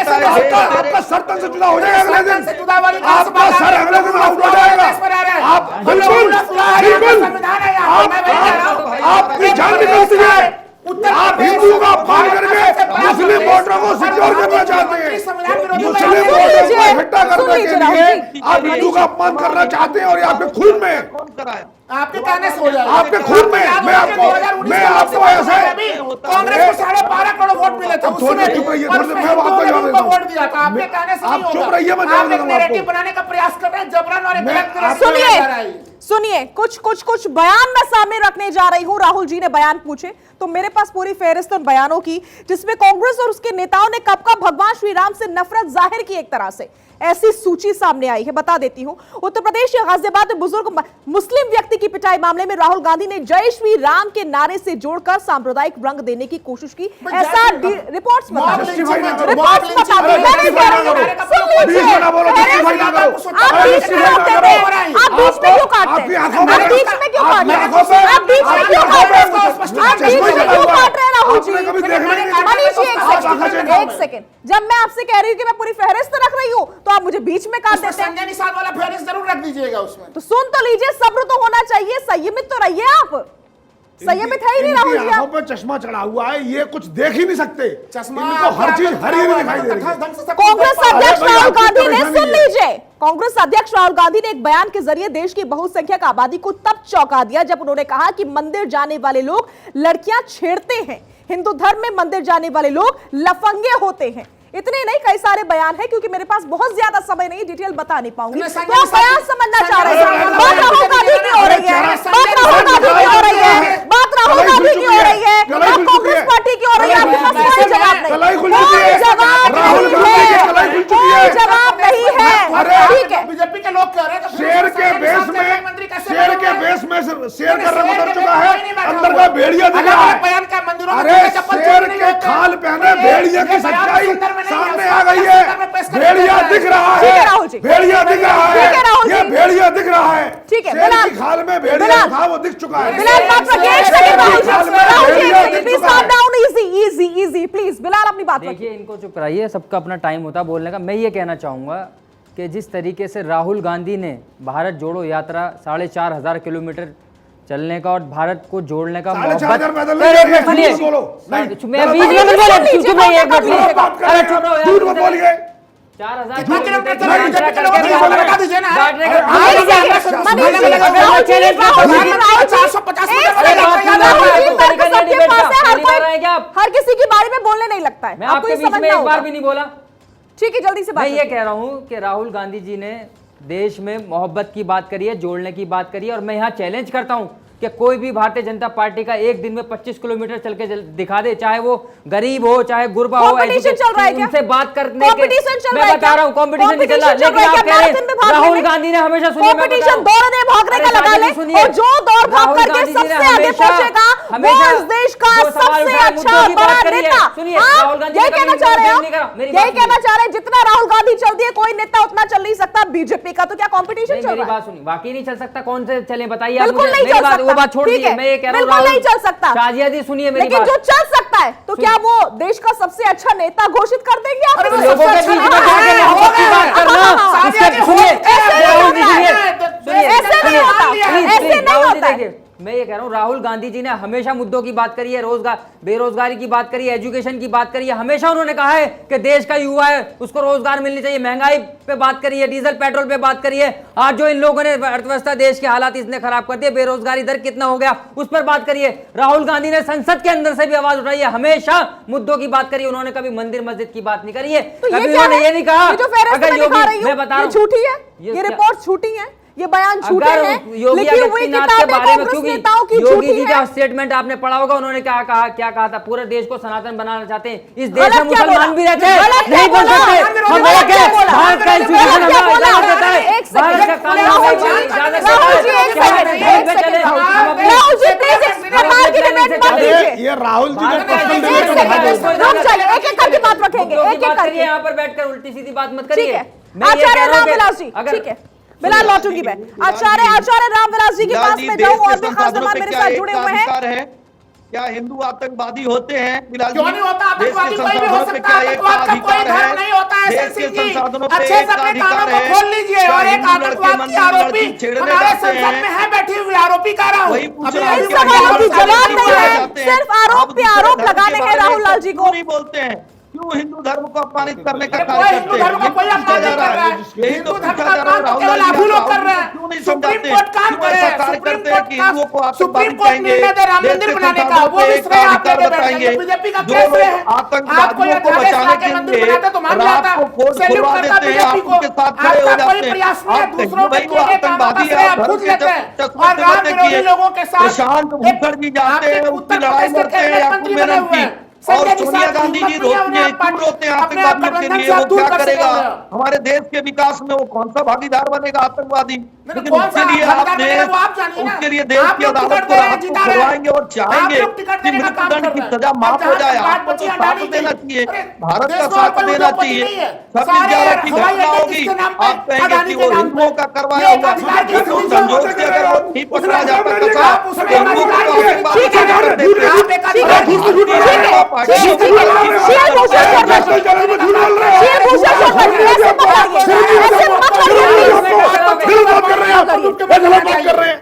पर आपका सरतन से जुदा हो जाएगा अगले दिन, आपका सर अगले दिन आउट हो जाएगा। आप बिल्कुल आपकी जान निकलती है, आप हिंदू का अपमान करके मुस्लिम वोटरों को सिक्योर करना चाहते हैं, मुस्लिम वोटरों को इकट्ठा करने के लिए आप हिंदू का अपमान करना चाहते हैं और ये आपके खून में है। कौन कराया? आपके कहने से हो जाएगा, आपके खून में मैं आपको ऐसे कांग्रेस को 12.5 करोड़ वोट मिले थे, उसमें वोट दिया था। आपके कहने से नहीं होगा, आप एक नैरेटिव बनाने का प्रयास कर रहे हैं, जबरन और एक सुनिए कुछ बयान मैं सामने रखने जा रही हूं। राहुल जी ने बयान पूछे तो मेरे पास पूरी फेहरिस्त उन बयानों की जिसमें कांग्रेस और उसके नेताओं ने कब कब भगवान श्री राम से नफरत जाहिर की। एक तरह से ऐसी सूची सामने आई है, बता देती हूं। उत्तर प्रदेश के गाजियाबाद में बुजुर्ग मुस्लिम व्यक्ति की पिटाई मामले में राहुल गांधी ने जय श्री राम के नारे से जोड़कर सांप्रदायिक रंग देने की कोशिश की, ऐसा रिपोर्ट्स बताती एक सेकेंड, जब मैं आपसे कह रही हूँ कि मैं पूरी फहरिस्त रख रही हूँ तो आप मुझे बीच में काट देते हैं। संजय निषाद वाला फहरिस्त जरूर रख दीजिएगा उसमें। तो सुन तो लीजिए, सब्र तो होना चाहिए, संयमित तो रहिए आप। संयमित है ही नहीं राहुल जी, आंखों पे चश्मा चढ़ा हुआ है, ये कुछ देख ही नहीं सकते, चश्मा इनको हर चीज हरी दिखाई दे रही है। कांग्रेस अध्यक्ष राहुल गांधी ने, सुन लीजिए, कांग्रेस अध्यक्ष राहुल गांधी ने एक बयान के जरिए देश की बहुसंख्यक आबादी को तब चौंका दिया जब उन्होंने कहा कि मंदिर जाने वाले लोग लड़कियां छेड़ते हैं, हिंदू धर्म में मंदिर जाने वाले लोग लफंगे होते हैं। इतने नहीं, कई सारे बयान है, क्योंकि मेरे पास बहुत ज्यादा समय नहीं, डिटेल बता नहीं पाऊंगी। तो आप बयान समझना चाह रहे हैं, बात राहुल गांधी की हो रही है, बात राहुल गांधी की हो रही है, बात राहुल गांधी की हो रही है, बात कांग्रेस पार्टी की हो रही है। आपके पास कोई जवाब नहीं, कोई जवाब नहीं है, ठीक है। बीजेपी के लोग कह रहे हैं शेर के बेस में शेर का रंग उतर चुका है, अंदर का भेड़िया दिख रहा है। अरे शेर के खाल पहने भेड़िया की सच्चाई सामने आ गई है, भेड़िया दिख रहा है, भेड़िया दिख रहा है, ये भेड़िया दिख रहा है, ठीक है। शेर की खाल में भेड़िया था, वो दिख चुका है। प्लीज बिलाल अपनी बात देखिए, इनको चुप कराइए, सबका अपना टाइम होता है बोलने का। मैं ये कहना चाहूँगा कि जिस तरीके से राहुल गांधी ने भारत जोड़ो यात्रा 4,500 किलोमीटर चलने का और भारत को जोड़ने का मोहब्बत, हर किसी के बारे में बोलने नहीं लगता है। मैं आपके बीच में एक बार भी नहीं बोला, ठीक है, जल्दी से बात। मैं ये कह रहा हूँ कि राहुल गांधी जी ने देश में मोहब्बत की बात करी है, जोड़ने की बात करी है, और मैं यहाँ चैलेंज करता हूँ कि कोई भी भारतीय जनता पार्टी का एक दिन में 25 किलोमीटर चल के दिखा दे, चाहे वो गरीब हो चाहे गुरबा हो, उनसे बात करने के, मैं बता रहा हूँ कॉम्पिटिशन नहीं चल रहा, लेकिन आप कह रहे हैं राहुल गांधी ने हमेशा, सुनिए मैं बता रहा हूँ, सुनिए, जो दौड़ भाग करके सबसे आगे पहुंचेगा वो इस देश का सबसे अच्छा बड़ा नेता। सुनिए, राहुल गांधी यही कहना चाह रहे हैं, यही कहना चाह रहे हैं, जितना राहुल गांधी चलती है कोई नेता उतना चल नहीं सकता बीजेपी का। तो क्या कॉम्पिटिशन चल रहा है? मेरी बात सुनिए, बाकी नहीं चल सकता, कौन से चले बताइए आप बिल्कुल मुझे। नहीं चल सकता, वो बात छोड़ दीजिए, मैं ये कह रहा हूँ बिल्कुल नहीं चल सकता। शाजिया जी सुनिए मेरी लेकिन बात, जो चल सकता है तो क्या वो देश का सबसे अच्छा नेता घोषित कर देंगे आप? लोगों के बीच में मोहब्बत की बात करना, सुनिए, ऐसे नहीं होता। मैं ये कह रहा हूँ राहुल गांधी जी ने हमेशा मुद्दों की बात करी है, रोजगार, बेरोजगारी की बात करी है, एजुकेशन की बात करी है, हमेशा उन्होंने कहा है कि देश का युवा है उसको रोजगार मिलनी चाहिए, महंगाई पे बात करी है, डीजल पेट्रोल पे बात करी है। आज जो इन लोगों ने अर्थव्यवस्था, देश के हालात इतने खराब कर दिए, बेरोजगारी दर कितना हो गया उस पर बात करिए। राहुल गांधी ने संसद के अंदर से भी आवाज उठाई है, हमेशा मुद्दों की बात करी है, उन्होंने कभी मंदिर मस्जिद की बात नहीं करी है, कभी उन्होंने ये नहीं कहा। अगर योगी, मैं बता रहा हूं, झूठी है, ये रिपोर्ट झूठी है, ये बयान झूठे अगर हैं, योगी लिखी हुई आदित्यनाथ के किताबें बारे में, कांग्रेस क्योंकि नेताओं की योगी झूठी जी है। का स्टेटमेंट आपने पढ़ा होगा, उन्होंने क्या कहा था, पूरे देश को सनातन बनाना चाहते हैं, इस देश गलत में क्या मुसलमान बोला? भी रहते हैं, गलत क्या नहीं बोल बोला? सकते, हम गलत एक क्या है, बोला? भारत का गलत इंस्टीट्यूशन क्या हमें बोला? इजाजत देता है, एक सेकंड, भारत का कानून राहुल हमें जी, इजाजत राहुल देता जी, है एक कि हम सेकंड, ट्रेन एक पे सेकंड, चले, राहुल हम अपने राहुल जी प्लीज इस प्रकार की डिबेट मत कीजिए। ये राहुल जी ने भारत का पर्सनल एक डिबेट सेकंड, में एक सेकंड, रुक जाइए, एक एक करके बात रखेंगे, मुद्दों की एक एक बात करके। करिए, यहाँ पर बैठकर उल्टी सीधी बात मत ठीक करिए। है, मैं ये कह आचार्य रहा हूं कि रामविलास जी, अगर ठीक है, बिलाल लौटूंगी मैं। आचार्य रामविलास जी के बिलाल पास जी, में देश जाऊं के और भी खास संसाधनों मेहमान पे मेरे क्या साथ एक जुड़े का हुए हैं। अधिकार है? क्या हिंदू आतंकवादी होते हैं? बिलाल क्यों नहीं होता? देश के आतंकवादी कोई भी हो संसाधनों पे सकता क्या है, एक का आतंकवाद का कोई अधिकार धर्म नहीं होता है। देश एसएससी के जी, संसाधनों पे अच्छे से एक का अपने अधिकार कानों को है। खोल लीजिए। क्या और एक हिंदू लड़के आतंकवाद की मंदिर आरोपी लड़की छेड़ने हमारे जाते संसद हैं? में है, बैठी हुई आरोपी कह रहा हूँ। वही पूछ अभी रहा हूं, इन क्या सवालों की हिंदू जवाब धर्म नहीं के है। जाते हैं? सिर्फ आरोप आप पे दूसरे आरोप धर्म के लगाने हैं बारे में राहुल लाल जी को। क्यों नहीं बोलते हैं? क्यों हिंदू धर्म को अपमानित करने का अरे कार्य कोई करते हिंदू हैं? धर्म का कोई ये अपमान नहीं पूछा जा कर रहा है। यही हिंदू तो धर्म पूछा का जा रहा है। अपमान तो राहुल केवल गांधी आप ही लोग आप कर रहे हैं। क्यों नहीं सुप्रीम समझाते? कोर्ट काम क्यों करे, ऐसा कार्य सुप्रीम करते हैं कोर्ट कि का हिंदुओं को सुप्रीम आतंकवादी कोर्ट कहेंगे, निर्णय दे राम देश मंदिर के बनाने का, संसाधनों वो पे भी एक श्रेय आप अधिकार लेके बैठ बताएंगे। जाएंगे। बीजेपी का जो क्या श्रेय लोग है? आपको आतंकवादियों ये को अध्यादेश बचाने लाके के मंदिर लिए बनाते तो मान रात जाता। को खोद सैल्यूट खुलवा करता देते हैं, बीजेपी आप को। उनके साथ खड़े हो आपका कोई जाते हैं। प्रयास नहीं है आप दूसरों कहिए के भाई वो किए गए कामों का आतंकवादी श्रेय आप आप धर्म खुद के लेते हैं। चश्मे और से राम मत विरोधी देखिए। लोगों के साथ प्रशांत भूखड़ जी जाते हैं, आपके उसकी उत्तर लड़ाई प्रदेश के लड़ते हैं कैबिनेट याकूब मंत्री बने मेनन हुए की। हैं। और संजय सोनिया निषाद गांधी जी हिम्मत नहीं है, रोकते हैं, क्यों रोकते हैं अपने आतंकवादियों के गठबंधन लिए? से आप वो दूर क्या कर सके करेगा? उन्हें। हमारे देश के विकास में वो कौन सा भागीदार बनेगा आतंकवादी? लेकिन कौन उसके सा लिए भागीदार आपने बनेगा वो आप जानिए ना। उसके लिए देश आप की लोग अदालत टिकट को दे रहे हैं, रात को जिता रहे हैं। खुलवाएंगे और चाहेंगे आप लोग टिकट कि देने का काम मृत्युदंड कर की रहे हैं। सजा और माफ हो जहाँ जाए। तक बात आपको बची तो अडानी साथ की, देना चाहिए, अरे भारत देश का में साथ कोई देना उद्योगपति चाहिए। नहीं है। 26/11 की हवाई घटना अड्डे होगी, किसके नाम पे? आप कहेंगे अडानी कि के वो नाम हिंदुओं पे। का करवाया ये हुआ अधिकार लेकिन किसको उस दिया? संजोग से अगर वो नहीं पकड़ा जाता तो क्या आप उसमें हिंदुओं को अधिकार दिए। आतंकवादी ठीक है, कर देते? आप एक अधिकार भारतीय दिए। जनता पार्टी शील भूषण शर्मा जी, शील भूषण शर्मा जी, ऐसे मत लड़िए,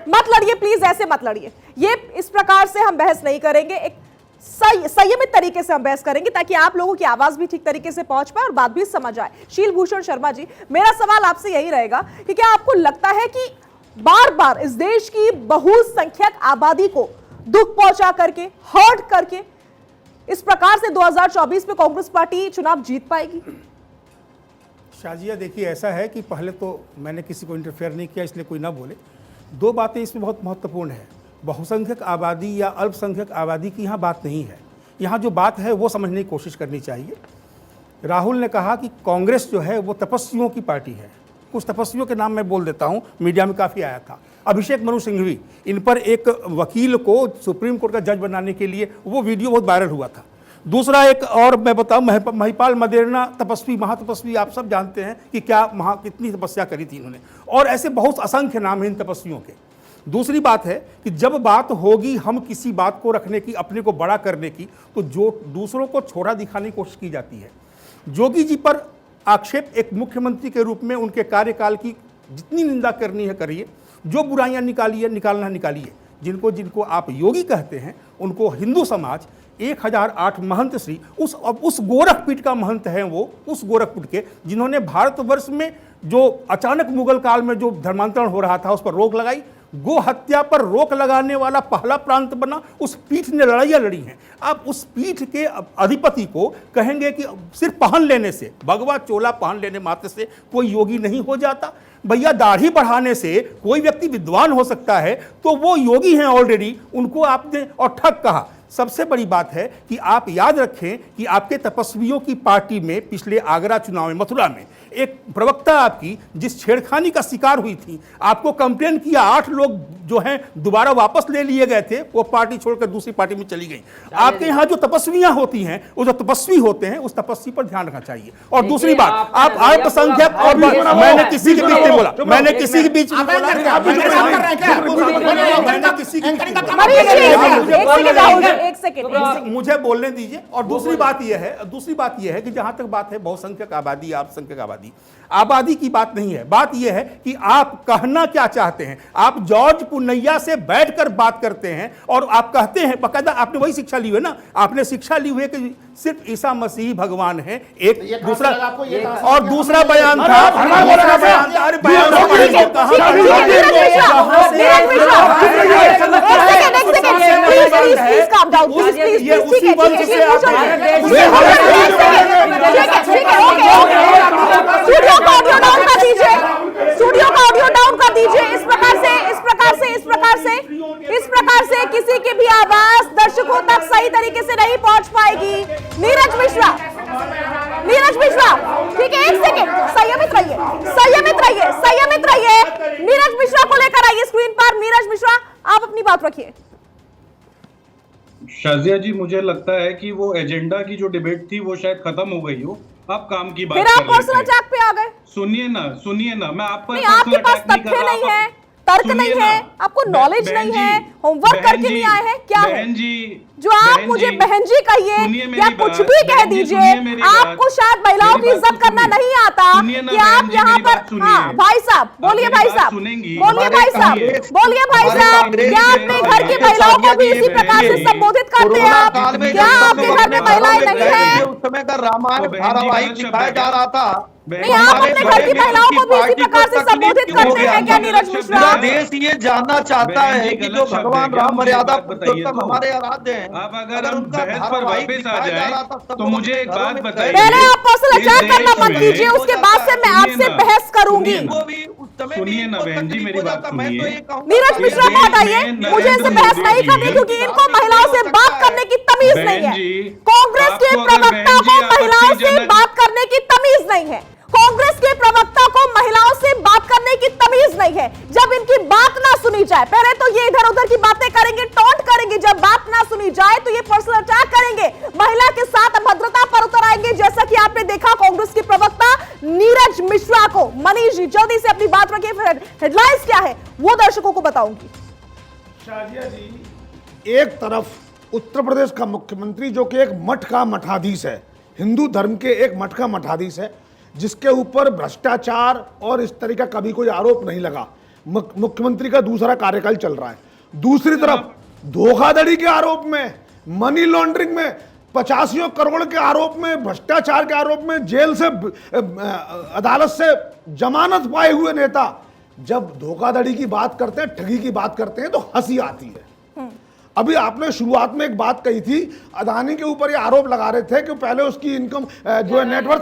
मत लड़िए प्लीज, ऐसे मत लड़िए। ये इस प्रकार से हम बहस नहीं करेंगे, एक संयमित तरीके से हम बहस करेंगे ताकि आप लोगों की आवाज भी ठीक तरीके से पहुंच पाए और बात भी समझ आए। शील भूषण शर्मा जी, मेरा सवाल आपसे यही रहेगा कि क्या आपको लगता है कि बार बार इस देश की बहुसंख्यक आबादी को दुख पहुंचा करके, हर्ट करके इस प्रकार से 2024 में कांग्रेस पार्टी चुनाव जीत पाएगी? शाजिया देखिए, ऐसा है कि पहले तो मैंने किसी को इंटरफेयर नहीं किया, इसलिए कोई ना बोले। दो बातें इसमें बहुत महत्वपूर्ण है। बहुसंख्यक आबादी या अल्पसंख्यक आबादी की यहाँ बात नहीं है। यहाँ जो बात है वो समझने की कोशिश करनी चाहिए। राहुल ने कहा कि कांग्रेस जो है वो तपस्वियों की पार्टी है। कुछ तपस्वियों के नाम मैं बोल देता हूँ, मीडिया में काफ़ी आया था। अभिषेक मनु सिंघवी, इन पर एक वकील को सुप्रीम कोर्ट का जज बनाने के लिए वो वीडियो बहुत वायरल हुआ था। दूसरा एक और मैं बताऊं, महिपाल मदेरणा तपस्वी, महातपस्वी, आप सब जानते हैं कि क्या कितनी तपस्या करी थी इन्होंने, और ऐसे बहुत असंख्य नाम हैं इन तपस्वियों के। दूसरी बात है कि जब बात होगी हम किसी बात को रखने की, अपने को बड़ा करने की, तो जो दूसरों को छोटा दिखाने की कोशिश की जाती है। योगी जी पर आक्षेप एक मुख्यमंत्री के रूप में उनके कार्यकाल की जितनी निंदा करनी है करिए, जो बुराइयां निकालना निकालिए। जिनको आप योगी कहते हैं उनको हिंदू समाज 1008 महंत श्री उस गोरखपीठ का महंत है वो, उस गोरखपीठ के जिन्होंने भारतवर्ष में जो अचानक मुगल काल में जो धर्मांतरण हो रहा था उस पर रोक लगाई, गो हत्या पर रोक लगाने वाला पहला प्रांत बना, उस पीठ ने लड़ाइयाँ लड़ी हैं। आप उस पीठ के अधिपति को कहेंगे कि सिर्फ पहन लेने से, भगवा चोला पहन लेने मात्र से कोई योगी नहीं हो जाता। भैया दाढ़ी बढ़ाने से कोई व्यक्ति विद्वान हो सकता है, तो वो योगी हैं ऑलरेडी, उनको आपने और ठग कहा। सबसे बड़ी बात है कि आप याद रखें कि आपके तपस्वियों की पार्टी में पिछले आगरा चुनाव में, मथुरा में, एक प्रवक्ता आपकी जिस छेड़खानी का शिकार हुई थी, आपको कंप्लेन किया, 8 लोग जो हैं दोबारा वापस ले लिए गए थे, वो पार्टी छोड़कर दूसरी पार्टी में चली गई। आपके यहाँ जो तपस्वियां होती हैं, वो जो तपस्वी होते हैं, उस तपस्वी पर ध्यान रखना चाहिए। और दूसरी बात, आप अल्पसंख्यक, और मैंने किसी के बीच नहीं बोला, मैंने किसी के बीच नहीं बोला, मुझे बोलने दीजिए। और दूसरी बात यह है कि जहां तक बात है बहुसंख्यक आबादी, अल्पसंख्यक आबादी की बात नहीं है। बात यह है कि आप कहना क्या चाहते हैं। आप जॉर्ज पुन्नैया से बैठकर बात करते हैं और आप कहते हैं, बकायदा आपने वही शिक्षा ली हुई है ना, आपने शिक्षा ली हुई है कि सिर्फ ईसा मसीह भगवान है। एक दूसरा और दूसरा बयान था, स्टूडियो का ऑडियो डाउन कर दीजिए, स्टूडियो का ऑडियो डाउन कर मत दीजिए। इस प्रकार से किसी की भी आवाज दर्शकों तक सही तरीके से नहीं पहुंच पाएगी। नीरज मिश्रा, ठीक है, एक सेकेंड, संयमित रहिए। नीरज मिश्रा को लेकर आइए स्क्रीन पर। नीरज मिश्रा, आप अपनी बात रखिए। शाजिया जी, मुझे लगता है कि वो एजेंडा की जो डिबेट थी वो शायद खत्म हो गई हो, आप काम की बात फिर आप पर्सनल अटैक पे आ गए। सुनिए ना, मैं आप पर नहीं, आपके पास तथ्य नहीं है, तर्क नहीं है, आपको नॉलेज नहीं है, होमवर्क करके नहीं आए हैं, क्या है जो आप मुझे बहन जी कहिए या कुछ भी कह दीजिए। आपको शायद महिलाओं की इज्जत करना नहीं आता कि आप यहाँ पर। हाँ भाई साहब, बोलिए भाई साहब, क्या अपने घर की महिलाओं को भी इसी प्रकार से संबोधित करते हैं आप? क्या आपके घर में महिलाएं नहीं है? उस समय का रामायण धारावाहिक दिखाया जा रहा था। नहीं, आप अपने घर की महिलाओं को भी इसी प्रकार से संबोधित करते हैं क्या नीरज मिश्रा? देश ये जानना चाहता है कि जो भगवान राम मर्यादा पुरुषोत्तम हमारे आराध्य हैं, आप अगर उनका बहस पर वापस आ जाए तो मुझे एक बात बताइए। पहले आप पर्सनल अटैक करना मत कीजिए, उसके बाद से मैं आपसे बहस करूंगी। सुनिए ना बहन जी, मेरी बात सुनिए। नीरज मिश्रा को हटाइए, मुझे इनसे बहस नहीं करनी क्योंकि इनको महिलाओं से बात करने की तमीज नहीं है। कांग्रेस के प्रवक्ता को महिलाओं से बात करने की तमीज नहीं है। कांग्रेस के प्रवक्ता को महिलाओं से बात करने की तमीज नहीं है। जब इनकी बात ना सुनी जाए, पहले तो ये इधर उधर की बातें करेंगे, टॉन्ट करेंगे, जब बात ना सुनी जाए तो ये पर्सनल अटैक करेंगे, महिला के साथ अभद्रता पर उतर आएंगे, जैसा कि आपने देखा कांग्रेस के प्रवक्ता नीरज मिश्रा को। मनीष जी, जल्दी से अपनी बात रखिए, फिर हेडलाइंस क्या है वो दर्शकों को बताऊंगी। शाजिया जी, एक तरफ उत्तर प्रदेश का मुख्यमंत्री जो कि एक मठ का मठाधीश है, हिंदू धर्म के एक मठ का मठाधीश है, जिसके ऊपर भ्रष्टाचार और इस तरह का कभी कोई आरोप नहीं लगा, मुख्यमंत्री का दूसरा कार्यकाल चल रहा है। दूसरी तरफ धोखाधड़ी के आरोप में, मनी लॉन्ड्रिंग में, 85 करोड़ के आरोप में, भ्रष्टाचार के आरोप में जेल से, अदालत से जमानत पाए हुए नेता जब धोखाधड़ी की बात करते हैं, ठगी की बात करते हैं तो हंसी आती है। अभी आपने शुरुआत में एक बात कही थी, अदानी के ऊपर ये आरोप लगा रहे थे कि पहले उसकी इनकम जो है नेटवर्थ,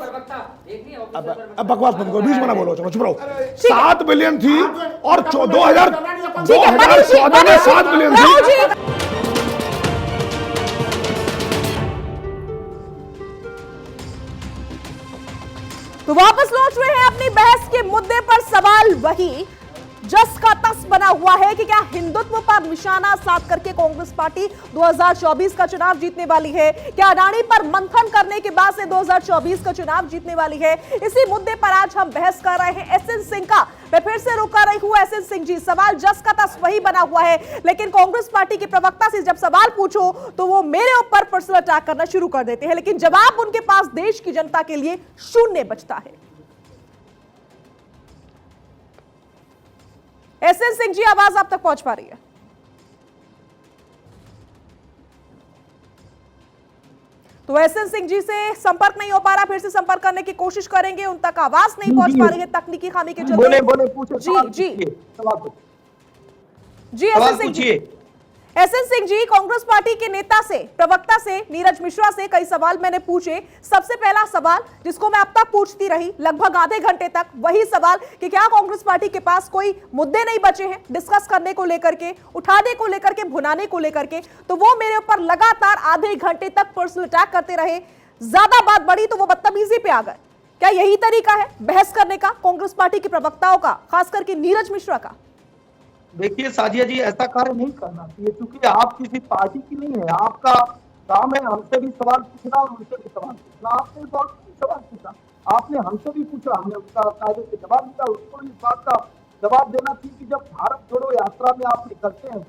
बकवास बंद करो, बीच में ना बोलो, चलो चुप रहो। 7 बिलियन थी और 2014 में 7 बिलियन थी। तो वापस लौट रहे हैं अपनी बहस के मुद्दे पर। सवाल वही जस का तस बना हुआ है कि क्या हिंदुत्व पर निशाना साध करके कांग्रेस पार्टी 2024 का चुनाव जीतने वाली है? क्या अडानी पर मंथन करने के बाद से 2024 का चुनाव जीतने वाली है? इसी मुद्दे पर आज हम बहस कर रहे हैं। एसएन सिंह का, मैं फिर से रुक कर रही हूं। एसएन सिंह जी, सवाल जस का तस वही बना हुआ है, लेकिन कांग्रेस पार्टी के प्रवक्ता से जब सवाल पूछो तो वो मेरे ऊपर पर्सनल अटैक करना शुरू कर देते हैं, लेकिन जवाब उनके पास देश की जनता के लिए शून्य बचता है। एसएन सिंह जी, आवाज आप तक पहुंच पा रही है? तो एसएन सिंह जी से संपर्क नहीं हो पा रहा, फिर से संपर्क करने की कोशिश करेंगे, उन तक आवाज नहीं पहुंच पा रही है तकनीकी खामी के चलते। बोले पूछो। जी SN Singh ji, SN Singh ji, Congress party के नेता से, प्रवक्ता से, नीरज मिश्रा से कई सवाल मैंने पूछे। सबसे पहला सवाल जिसको मैं अब तक पूछती रही लगभग आधे घंटे तक, वही सवाल कि क्या कांग्रेस पार्टी के पास कोई मुद्दे नहीं बचे हैं डिस्कस करने को लेकर के, उठाने को लेकर के, भुनाने को लेकर के? तो वो मेरे ऊपर लगातार आधे घंटे तक पर्सनल अटैक करते रहे। ज्यादा बात बढ़ी तो वो बदतमीजी पे आ गए। क्या यही तरीका है बहस करने का कांग्रेस पार्टी के प्रवक्ताओं का, खास करके नीरज मिश्रा का? देखिए साजिया जी, ऐसा कार्य नहीं करना चाहिए, क्योंकि आप किसी पार्टी की नहीं है। आपका काम है हमसे भी सवाल पूछना और उनसे भी सवाल पूछना। आपने बहुत सवाल पूछा, आपने हमसे भी पूछा, हमने उसका कायदे से जवाब दिया। उसको इस बात का जवाब देना चाहिए कि जब भारत जोड़ो यात्रा में आप निकलते हैं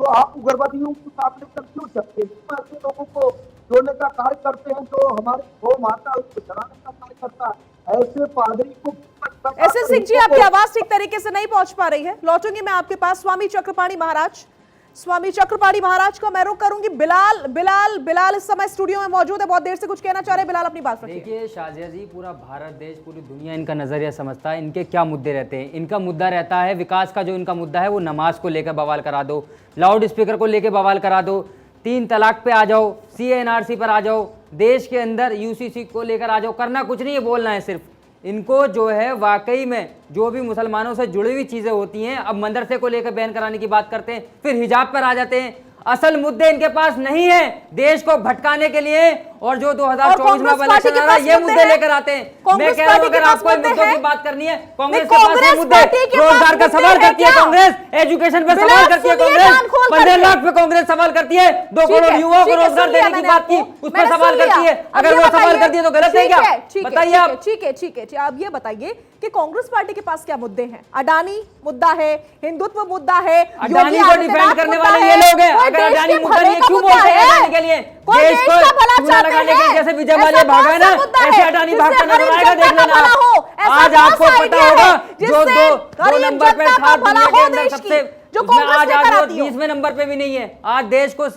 तो आप उग्रवादियों के साथ लेकर क्यों चलते हैं? ऐसे लोगों को जोड़ने का कार्य करते हैं जो हमारे गौ माता उसको चलाने का कार्य करता है। ऐसे पादरी को। एसएन सिंह जी, आपकी आवाज ठीक तरीके से नहीं पहुंच पा रही है, लौटूंगी मैं आपके पास। स्वामी चक्रपाणी महाराज का मैं रुख करूंगी। बिलाल इस समय स्टूडियो में मौजूद है, बहुत देर से कुछ कहना चाह रहे हैं। बिलाल, अपनी बात रखिए। देखिए शाजिया जी, पूरा भारत देश, पूरी दुनिया इनका नजरिया समझता है। इनके क्या मुद्दे रहते हैं? इनका मुद्दा रहता है विकास का। जो इनका मुद्दा है वो नमाज को लेकर बवाल करा दो, लाउड स्पीकर को लेकर बवाल करा दो, 3 तलाक पे आ जाओ, CA NRC पर आ जाओ, देश के अंदर UCC को लेकर आ जाओ। करना कुछ नहीं है, बोलना है सिर्फ। इनको जो है वाकई में जो भी मुसलमानों से जुड़ी हुई चीजें होती हैं, अब मदरसे को लेकर बैन कराने की बात करते हैं, फिर हिजाब पर आ जाते हैं। असल मुद्दे इनके पास नहीं है देश को भटकाने के लिए, और जो 2024 में इलेक्शन आ रहा है ये मुद्दे लेकर आते हैं। मैं कह रहा हूं अगर आपको इन मुद्दों की बात करनी है, कांग्रेस के पास ये मुद्दे, रोजगार का सवाल करती है कांग्रेस, एजुकेशन पे सवाल करती है कांग्रेस, 15 लाख पे कांग्रेस सवाल करती है, 2 करोड़ युवाओं को रोजगार देने की बात की उस पर सवाल करती है। अगर वो सवाल करती है तो गलत है क्या? बताइए आप। ठीक है, आप ये बताइए कि कांग्रेस पार्टी के पास क्या मुद्दे हैं? अडानी मुद्दा है, हिंदुत्व मुद्दा है, अडानी को डिफेंड करने वाले ये लोग हैं। अगर अडानी मुद्दा नहीं है क्यों बोलते हैं अडानी के लिए? देश को चूना लगाने के जैसे विजय माल्या भागा है ना, ऐसे अडानी भागता नजर आएगा, देख लेना आप। आज आपको पता होगा जो दो नंबर पे था दुनिया के अंदर सबसे, आज 20वें नंबर पे भी नहीं है। आज देश को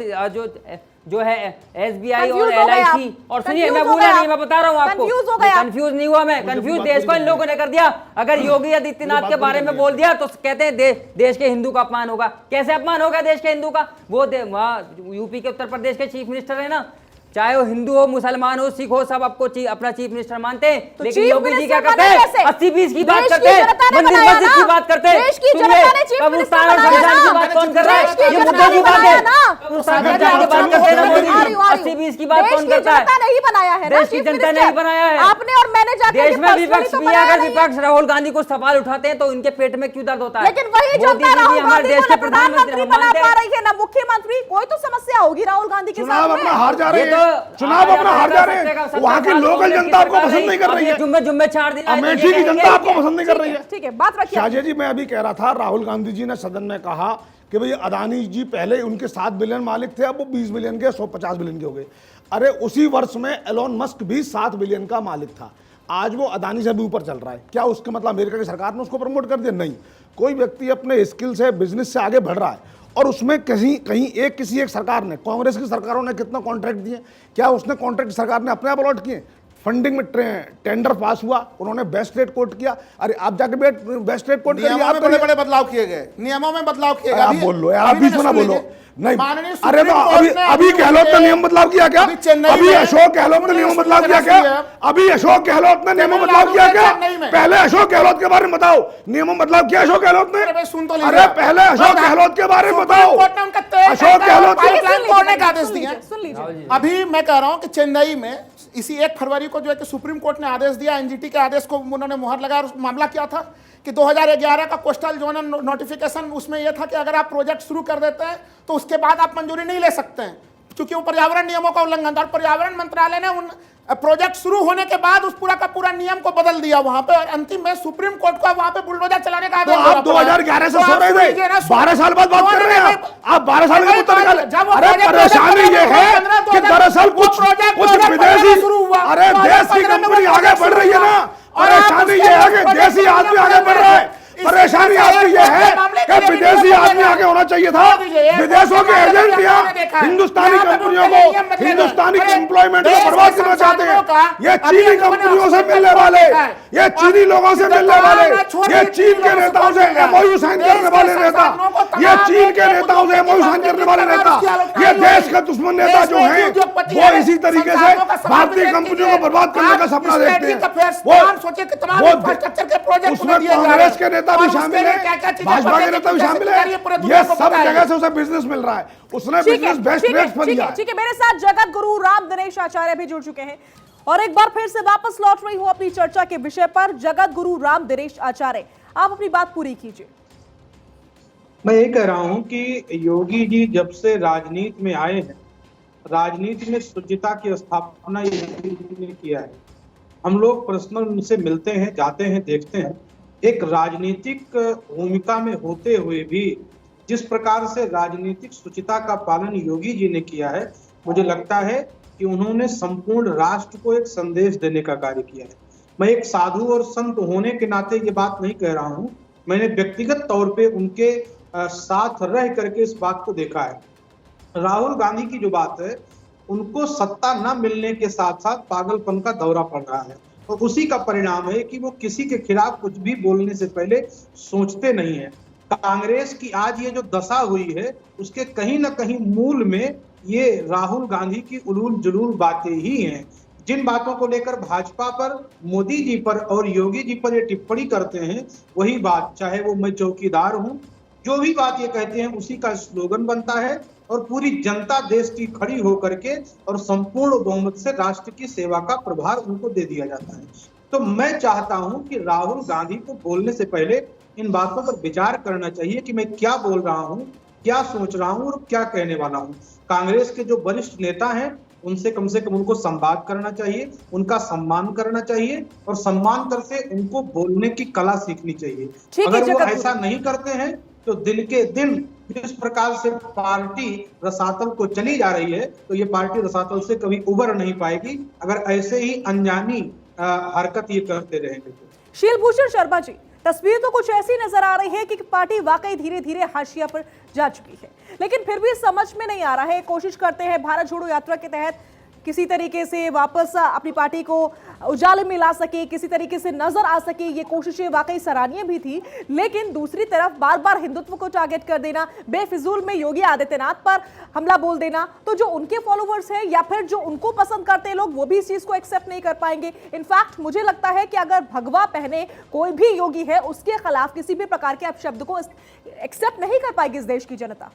जो है SBI और LIC, और सुनिए मैं भूला नहीं, मैं बता रहा हूँ आपको, कंफ्यूज नहीं हुआ मैं, कंफ्यूज देश को इन लोगों ने कर दिया। अगर योगी आदित्यनाथ के बारे में बोल दिया तो कहते हैं देश के हिंदू का अपमान होगा। कैसे अपमान होगा देश के हिंदू का? वो यूपी के उत्तर प्रदेश के चीफ मिनिस्टर है ना, चाहे वो हिंदू हो, मुसलमान हो, सिख हो, सब आपको अपना चीफ मिनिस्टर मानते हैं। तो लेकिन योगी जी क्या करते हैं? 80-20 की बात करते हैं, मंदिर मस्जिद की बात करते हैं। कब्रिस्तान और शमशान की बात कौन कर रहा है? ये मुद्दे की बात है। कब्रिस्तान की बात करते हैं ना मोदी जी, 80-20 की बात कौन करता है? नहीं बनाया है, देश की जनता नहीं बनाया है। आपने और मैंने जाकर देश में विपक्ष भी, अगर विपक्ष राहुल गांधी को सवाल उठाते हैं तो इनके पेट में क्यों दर्द होता है? लेकिन वही जनता राहुल गांधी को ना प्रधानमंत्री बना पा रही है ना मुख्यमंत्री। कोई तो समस्या होगी राहुल गांधी के साथ। चुनाव अपना हार जा रहे हैं, चुनाव हार जा रहे हैं, वहाँ की लोकल जनता आपको पसंद नहीं कर रही है, जुम्मे छाड़ दी, अमेठी की जनता आपको पसंद नहीं कर रही है। ठीक है, बात रखिए। शाहजी जी, मैं अभी कह रहा था, राहुल गांधी जी ने सदन में कहा कि भाई अदानी जी पहले उनके 7 बिलियन मालिक थे, अब वो 20 बिलियन के 150 बिलियन के हो गए। अरे उसी वर्ष में एलोन मस्क भी 7 बिलियन का मालिक था, आज वो अदानी से भी ऊपर चल रहा है। क्या उसका मतलब अमेरिका की सरकार ने उसको प्रमोट कर दिया? नहीं, कोई व्यक्ति अपने स्किल से, बिजनेस से आगे बढ़ रहा है, और उसमें कहीं किसी एक सरकार ने, कांग्रेस की सरकारों ने कितना कॉन्ट्रैक्ट दिए? क्या उसने कॉन्ट्रैक्ट सरकार ने अपने आप अलॉट किए? फंडिंग में टेंडर पास हुआ, उन्होंने बेस्ट रेट कोट किया। अरे आप जाके बेस्ट रेट कोट करिए, आप बड़े बदलाव किए गए, नियमों में बदलाव किए गए। आप बोल लो यार, आप बीच में ना बोलो। नहीं, अरे तो अभी गहलोत ने नियम बदलाव किया क्या? अभी अशोक गहलोत ने नियम बदलाव किया क्या? अभी अशोक गहलोत ने नियम बदलाव किया क्या? पहले अशोक गहलोत के बारे में बताओ, नियम बदलाव किया अशोक गहलोत ने? अरे पहले अशोक गहलोत के बारे में बताओ। अशोक गहलोत ने आदेश दिया। अभी मैं कह रहा हूँ कि चेन्नई में इसी 1 फरवरी को जो है कि सुप्रीम कोर्ट ने आदेश दिया, NGT के आदेश को उन्होंने मुहर लगाया। और मामला क्या था कि 2011 का कोस्टल जोनल नोटिफिकेशन, उसमें यह था कि अगर आप प्रोजेक्ट शुरू कर देते हैं तो उसके बाद आप मंजूरी नहीं ले सकते हैं, क्योंकि वो पर्यावरण नियमों का उल्लंघन था। और पर्यावरण मंत्रालय ने उन प्रोजेक्ट शुरू होने के बाद उस पूरा का पूरा नियम को बदल दिया वहां पे, और अंतिम में सुप्रीम कोर्ट को वहां पे बुलडोजर चलाने का आदेश। आप 2011 से सो रहे थे, 12 साल बाद बात कर रहे हैं आप 12 साल के उत्तर निकाले। अरे परेशानी ये है कि दरअसल कुछ विदेशी, अरे देश की कंपनी आगे बढ़ रही है ना, परेशानी ये है कि देसी आदमी आगे बढ़ रहा है। परेशानी आपकी ये है कि विदेशी आदमी आगे होना चाहिए था, विदेशों के एजेंट यहाँ हिंदुस्तानी कंपनियों को, हिंदुस्तानी एम्प्लॉयमेंट को बर्बाद करना चाहते हैं। ये चीनी कंपनियों से मिलने वाले, ये चीनी लोगों से मिलने वाले, ये चीन के नेताओं से MOU साइन करने वाले नेता, ये चीन के नेताओं से MOU साइन करने वाले नेता, ये देश का दुश्मन नेता जो है, वो इसी तरीके से भारतीय कंपनियों को बर्बाद करने का सपना देखते हैं। उसमें कांग्रेस के नेता भी शामिल है, भाजपा के नेता भी शामिल है, ये सब जगह से उसे बिजनेस मिल रहा है, उसने बिजनेस बेस्ट रेट पर दिया है। ठीक है, मेरे साथ जगत गुरु राम दिनेश आचार्य भी जुड़ चुके हैं, और एक बार फिर से वापस लौट रही हूं अपनी चर्चा के विषय पर। जगत गुरु राम दिनेश आचार्य, आप अपनी बात पूरी कीजिए। मैं ये कह रहा हूं कि योगी जी जब से राजनीति में आए हैं, राजनीति में शुचिता की स्थापना योगी जी ने किया है। हम लोग पर्सनल उनसे मिलते हैं, जाते हैं, देखते हैं। एक राजनीतिक भूमिका में होते हुए भी जिस प्रकार से राजनीतिक शुचिता का पालन योगी जी ने किया है, मुझे लगता है कि उन्होंने संपूर्ण राष्ट्र को एक संदेश देने का कार्य किया है। मैं एक साधु और संत होने के नाते ये बात नहीं कह रहा हूँ, मैंने व्यक्तिगत तौर पे उनके साथ रह करके इस बात को देखा है। राहुल गांधी की जो बात है, उनको सत्ता न मिलने के साथ साथ पागलपन का दौरा पड़ रहा है, और उसी का परिणाम है कि वो किसी के खिलाफ कुछ भी बोलने से पहले सोचते नहीं है। कांग्रेस की आज ये जो दशा हुई है, उसके कहीं ना कहीं मूल में ये राहुल गांधी की उलूल जुलूल बातें ही हैं, जिन बातों को लेकर भाजपा पर, मोदी जी पर और योगी जी पर ये टिप्पणी करते हैं, वही बात, चाहे वो मैं चौकीदार हूं, जो भी बात ये कहते हैं उसी का स्लोगन बनता है और पूरी जनता देश की खड़ी होकर के और संपूर्ण बहुमत से राष्ट्र की सेवा का प्रभार उनको दे दिया जाता है। तो मैं चाहता हूं कि राहुल गांधी को बोलने से पहले इन बातों पर विचार करना चाहिए कि मैं क्या बोल रहा हूं, क्या सोच रहा हूं और क्या कहने वाला हूं। कांग्रेस के जो वरिष्ठ नेता हैं उनसे कम उनको संवाद करना चाहिए, उनका सम्मान करना चाहिए और सम्मान करके उनको बोलने की कला सीखनी चाहिए। अगर वो ऐसा नहीं करते हैं तो दिन के दिन जिस प्रकार से पार्टी रसातल को चली जा रही है, तो ये पार्टी रसातल से कभी उबर नहीं पाएगी अगर ऐसे ही अनजानी हरकत ये करते रहेंगे। शीलभूषण शर्मा जी, तस्वीर तो कुछ ऐसी नजर आ रही है कि पार्टी वाकई धीरे धीरे हाशिया पर जा चुकी है, लेकिन फिर भी समझ में नहीं आ रहा है। कोशिश करते हैं भारत जोड़ो यात्रा के तहत किसी तरीके से वापस अपनी पार्टी को उजाले में ला सके, किसी तरीके से नजर आ सके, ये कोशिशें वाकई सराहनीय भी थी। लेकिन दूसरी तरफ बार बार हिंदुत्व को टारगेट कर देना, बेफिजूल में योगी आदित्यनाथ पर हमला बोल देना, तो जो उनके फॉलोवर्स हैं या फिर जो उनको पसंद करते हैं लोग, वो भी इस चीज को एक्सेप्ट नहीं कर पाएंगे। इनफैक्ट मुझे लगता है कि अगर भगवा पहने कोई भी योगी है, उसके खिलाफ किसी भी प्रकार के शब्द को एक्सेप्ट नहीं कर पाएगी इस देश की जनता।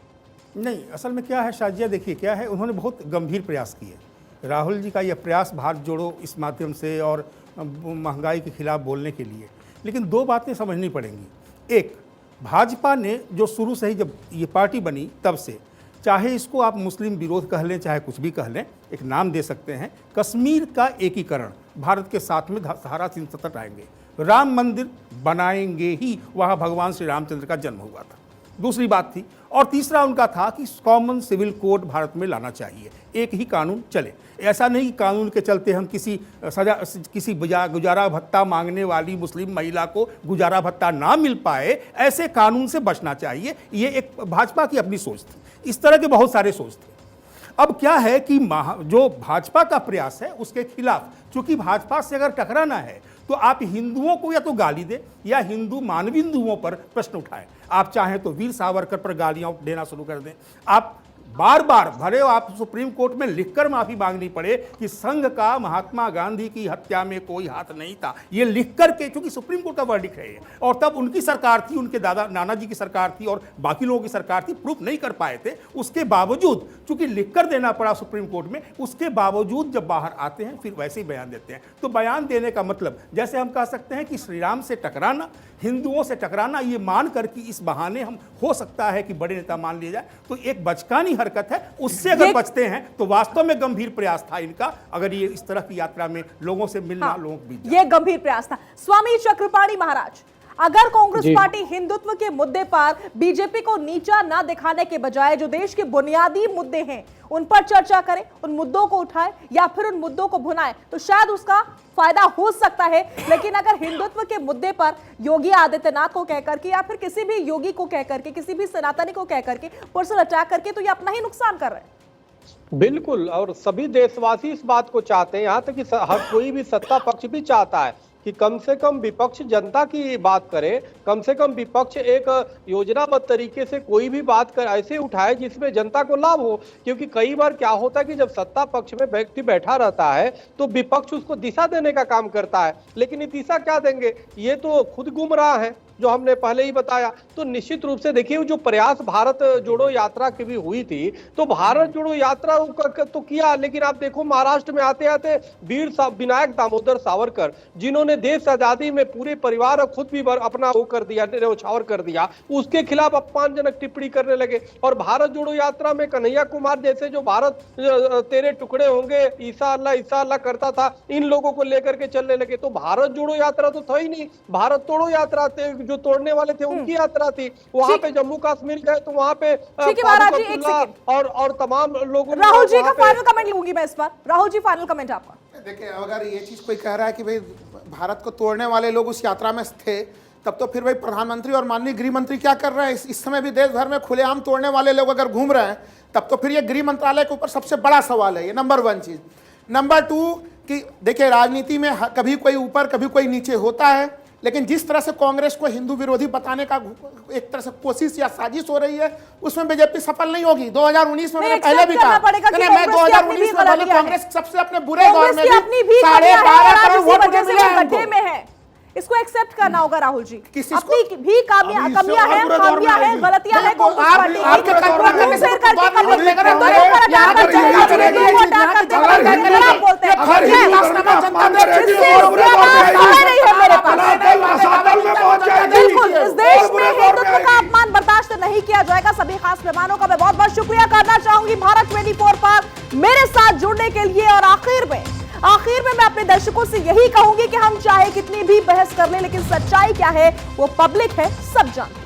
नहीं, असल में क्या है शाजिया, देखिए क्या है, उन्होंने बहुत गंभीर प्रयास किए। राहुल जी का यह प्रयास भारत जोड़ो इस माध्यम से और महंगाई के खिलाफ बोलने के लिए, लेकिन दो बातें समझनी पड़ेंगी। एक, भाजपा ने जो शुरू से ही जब ये पार्टी बनी तब से, चाहे इसको आप मुस्लिम विरोध कह लें, चाहे कुछ भी कह लें, एक नाम दे सकते हैं, कश्मीर का एकीकरण भारत के साथ में धारा 370 आएंगे, राम मंदिर बनाएंगे ही, वहाँ भगवान श्री रामचंद्र का जन्म हुआ था, दूसरी बात थी। और तीसरा उनका था कि कॉमन सिविल कोड भारत में लाना चाहिए, एक ही कानून चले। ऐसा नहीं कि कानून के चलते हम किसी गुजारा भत्ता मांगने वाली मुस्लिम महिला को गुजारा भत्ता ना मिल पाए, ऐसे कानून से बचना चाहिए। ये एक भाजपा की अपनी सोच थी, इस तरह के बहुत सारे सोच थे। अब क्या है कि जो भाजपा का प्रयास है उसके खिलाफ, चूंकि भाजपा से अगर टकराना है तो आप हिंदुओं को या तो गाली दें या हिंदू मानविंदुओं पर प्रश्न उठाएं। आप चाहें तो वीर सावरकर पर गालियां देना शुरू कर दें, आप बार बार भरे आप सुप्रीम कोर्ट में लिखकर माफी मांगनी पड़े कि संघ का महात्मा गांधी की हत्या में कोई हाथ नहीं था, ये लिख करके, क्योंकि सुप्रीम कोर्ट का वर्डिक्ट है ये, और तब उनकी सरकार थी, उनके दादा नाना जी की सरकार थी और बाकी लोगों की सरकार थी, प्रूफ नहीं कर पाए थे। उसके बावजूद चूंकि लिखकर देना पड़ा सुप्रीम कोर्ट में, उसके बावजूद जब बाहर आते हैं फिर वैसे ही बयान देते हैं। तो बयान देने का मतलब, जैसे हम कह सकते हैं कि श्री राम से टकराना, हिंदुओं से टकराना, ये मान कर कि इस बहाने हम हो सकता है कि बड़े नेता मान लिया जाए, तो एक बचकानी हरकत है। उससे अगर बचते हैं तो वास्तव में गंभीर प्रयास था इनका, अगर ये इस तरह की यात्रा में लोगों से मिलना, लोगों के बीच, ये गंभीर प्रयास था। स्वामी चक्रपाणी महाराज, अगर कांग्रेस पार्टी हिंदुत्व के मुद्दे पर बीजेपी को नीचा ना दिखाने के बजाय जो देश के बुनियादी मुद्दे हैं उन पर चर्चा करे, उन मुद्दों को उठाए या फिर उन मुद्दों को भुनाए, तो शायद उसका फायदा हो सकता है। लेकिन अगर हिंदुत्व के मुद्दे पर योगी आदित्यनाथ को कहकर के या फिर किसी भी योगी को कहकर के, किसी भी सनातनी को कहकर के पर्सनल अटैक करके, तो ये अपना ही नुकसान कर रहे हैं। बिल्कुल, और सभी देशवासी इस बात को चाहते हैं, यहाँ तक कि हर कोई भी सत्ता पक्ष भी चाहता है कि कम से कम विपक्ष जनता की बात करे, कम से कम विपक्ष एक योजनाबद्ध तरीके से कोई भी बात कर ऐसे उठाए जिसमें जनता को लाभ हो। क्योंकि कई बार क्या होता है कि जब सत्ता पक्ष में व्यक्ति बैठा रहता है तो विपक्ष उसको दिशा देने का काम करता है, लेकिन ये दिशा क्या देंगे, ये तो खुद गुमराह है, जो हमने पहले ही बताया। तो निश्चित रूप से देखिए, जो प्रयास भारत जोड़ो यात्रा की भी हुई थी, तो भारत जोड़ो यात्रा तो किया, लेकिन आप देखो महाराष्ट्र में आते आते वीर विनायक दामोदर सावरकर, जिन्होंने देश आजादी में पूरे परिवार और खुद भी अपना वो कर दिया, न्यौछावर कर दिया, उसके खिलाफ अपमानजनक टिप्पणी करने लगे। और भारत जोड़ो यात्रा में कन्हैया कुमार जैसे जो भारत तेरे टुकड़े होंगे ईसा अल्लाह करता था, इन लोगों को लेकर के चलने लगे। तो भारत जोड़ो यात्रा तो था ही नहीं, भारत तोड़ो यात्रा जो तोड़ने वाले थे उनकी यात्रा थी। वहां पे जम्मू कश्मीर गए तो वहां पे और तमाम लोगों। राहुल जी का फाइनल कमेंट लूंगी मैं इस बार। राहुल जी, फाइनल कमेंट आपका। देखिए, अगर ये चीज कोई कह रहा है कि भाई भारत को तोड़ने वाले लोग उस यात्रा में थे, तब तो फिर भाई प्रधानमंत्री और माननीय गृह मंत्री क्या कर रहे हैं? इस समय भी देश भर में खुलेआम तोड़ने वाले लोग अगर घूम रहे हैं, तब तो फिर ये गृह मंत्रालय के ऊपर सबसे बड़ा सवाल है। ये नंबर 1 चीज। नंबर 2 कि देखिए, राजनीति में कभी कोई ऊपर कभी कोई नीचे होता है। लेकिन जिस तरह से कांग्रेस को हिंदू विरोधी बताने का एक तरह से कोशिश या साजिश हो रही है, उसमें बीजेपी सफल नहीं होगी। 2019 में मैंने पहले भी कहा, मैं 2019 में बोले कांग्रेस सबसे अपने बुरे दौर में भी 12.5 करोड़ वोट उन्हें मिले हैं। इसको एक्सेप्ट करना होगा राहुल जी। अपनी भी कमियां हैं, खामियां हैं, गलतियां हैं, बिल्कुल इस देश में हिंदुत्व का अपमान बर्दाश्त नहीं किया जाएगा। सभी खास मेहमानों का मैं बहुत बहुत शुक्रिया करना चाहूंगी भारत 24 पर मेरे साथ जुड़ने के लिए। और आखिर में मैं अपने दर्शकों से यही कहूंगी कि हम चाहे कितनी भी बहस कर लें, लेकिन सच्चाई क्या है वो पब्लिक है, सब जानते हैं।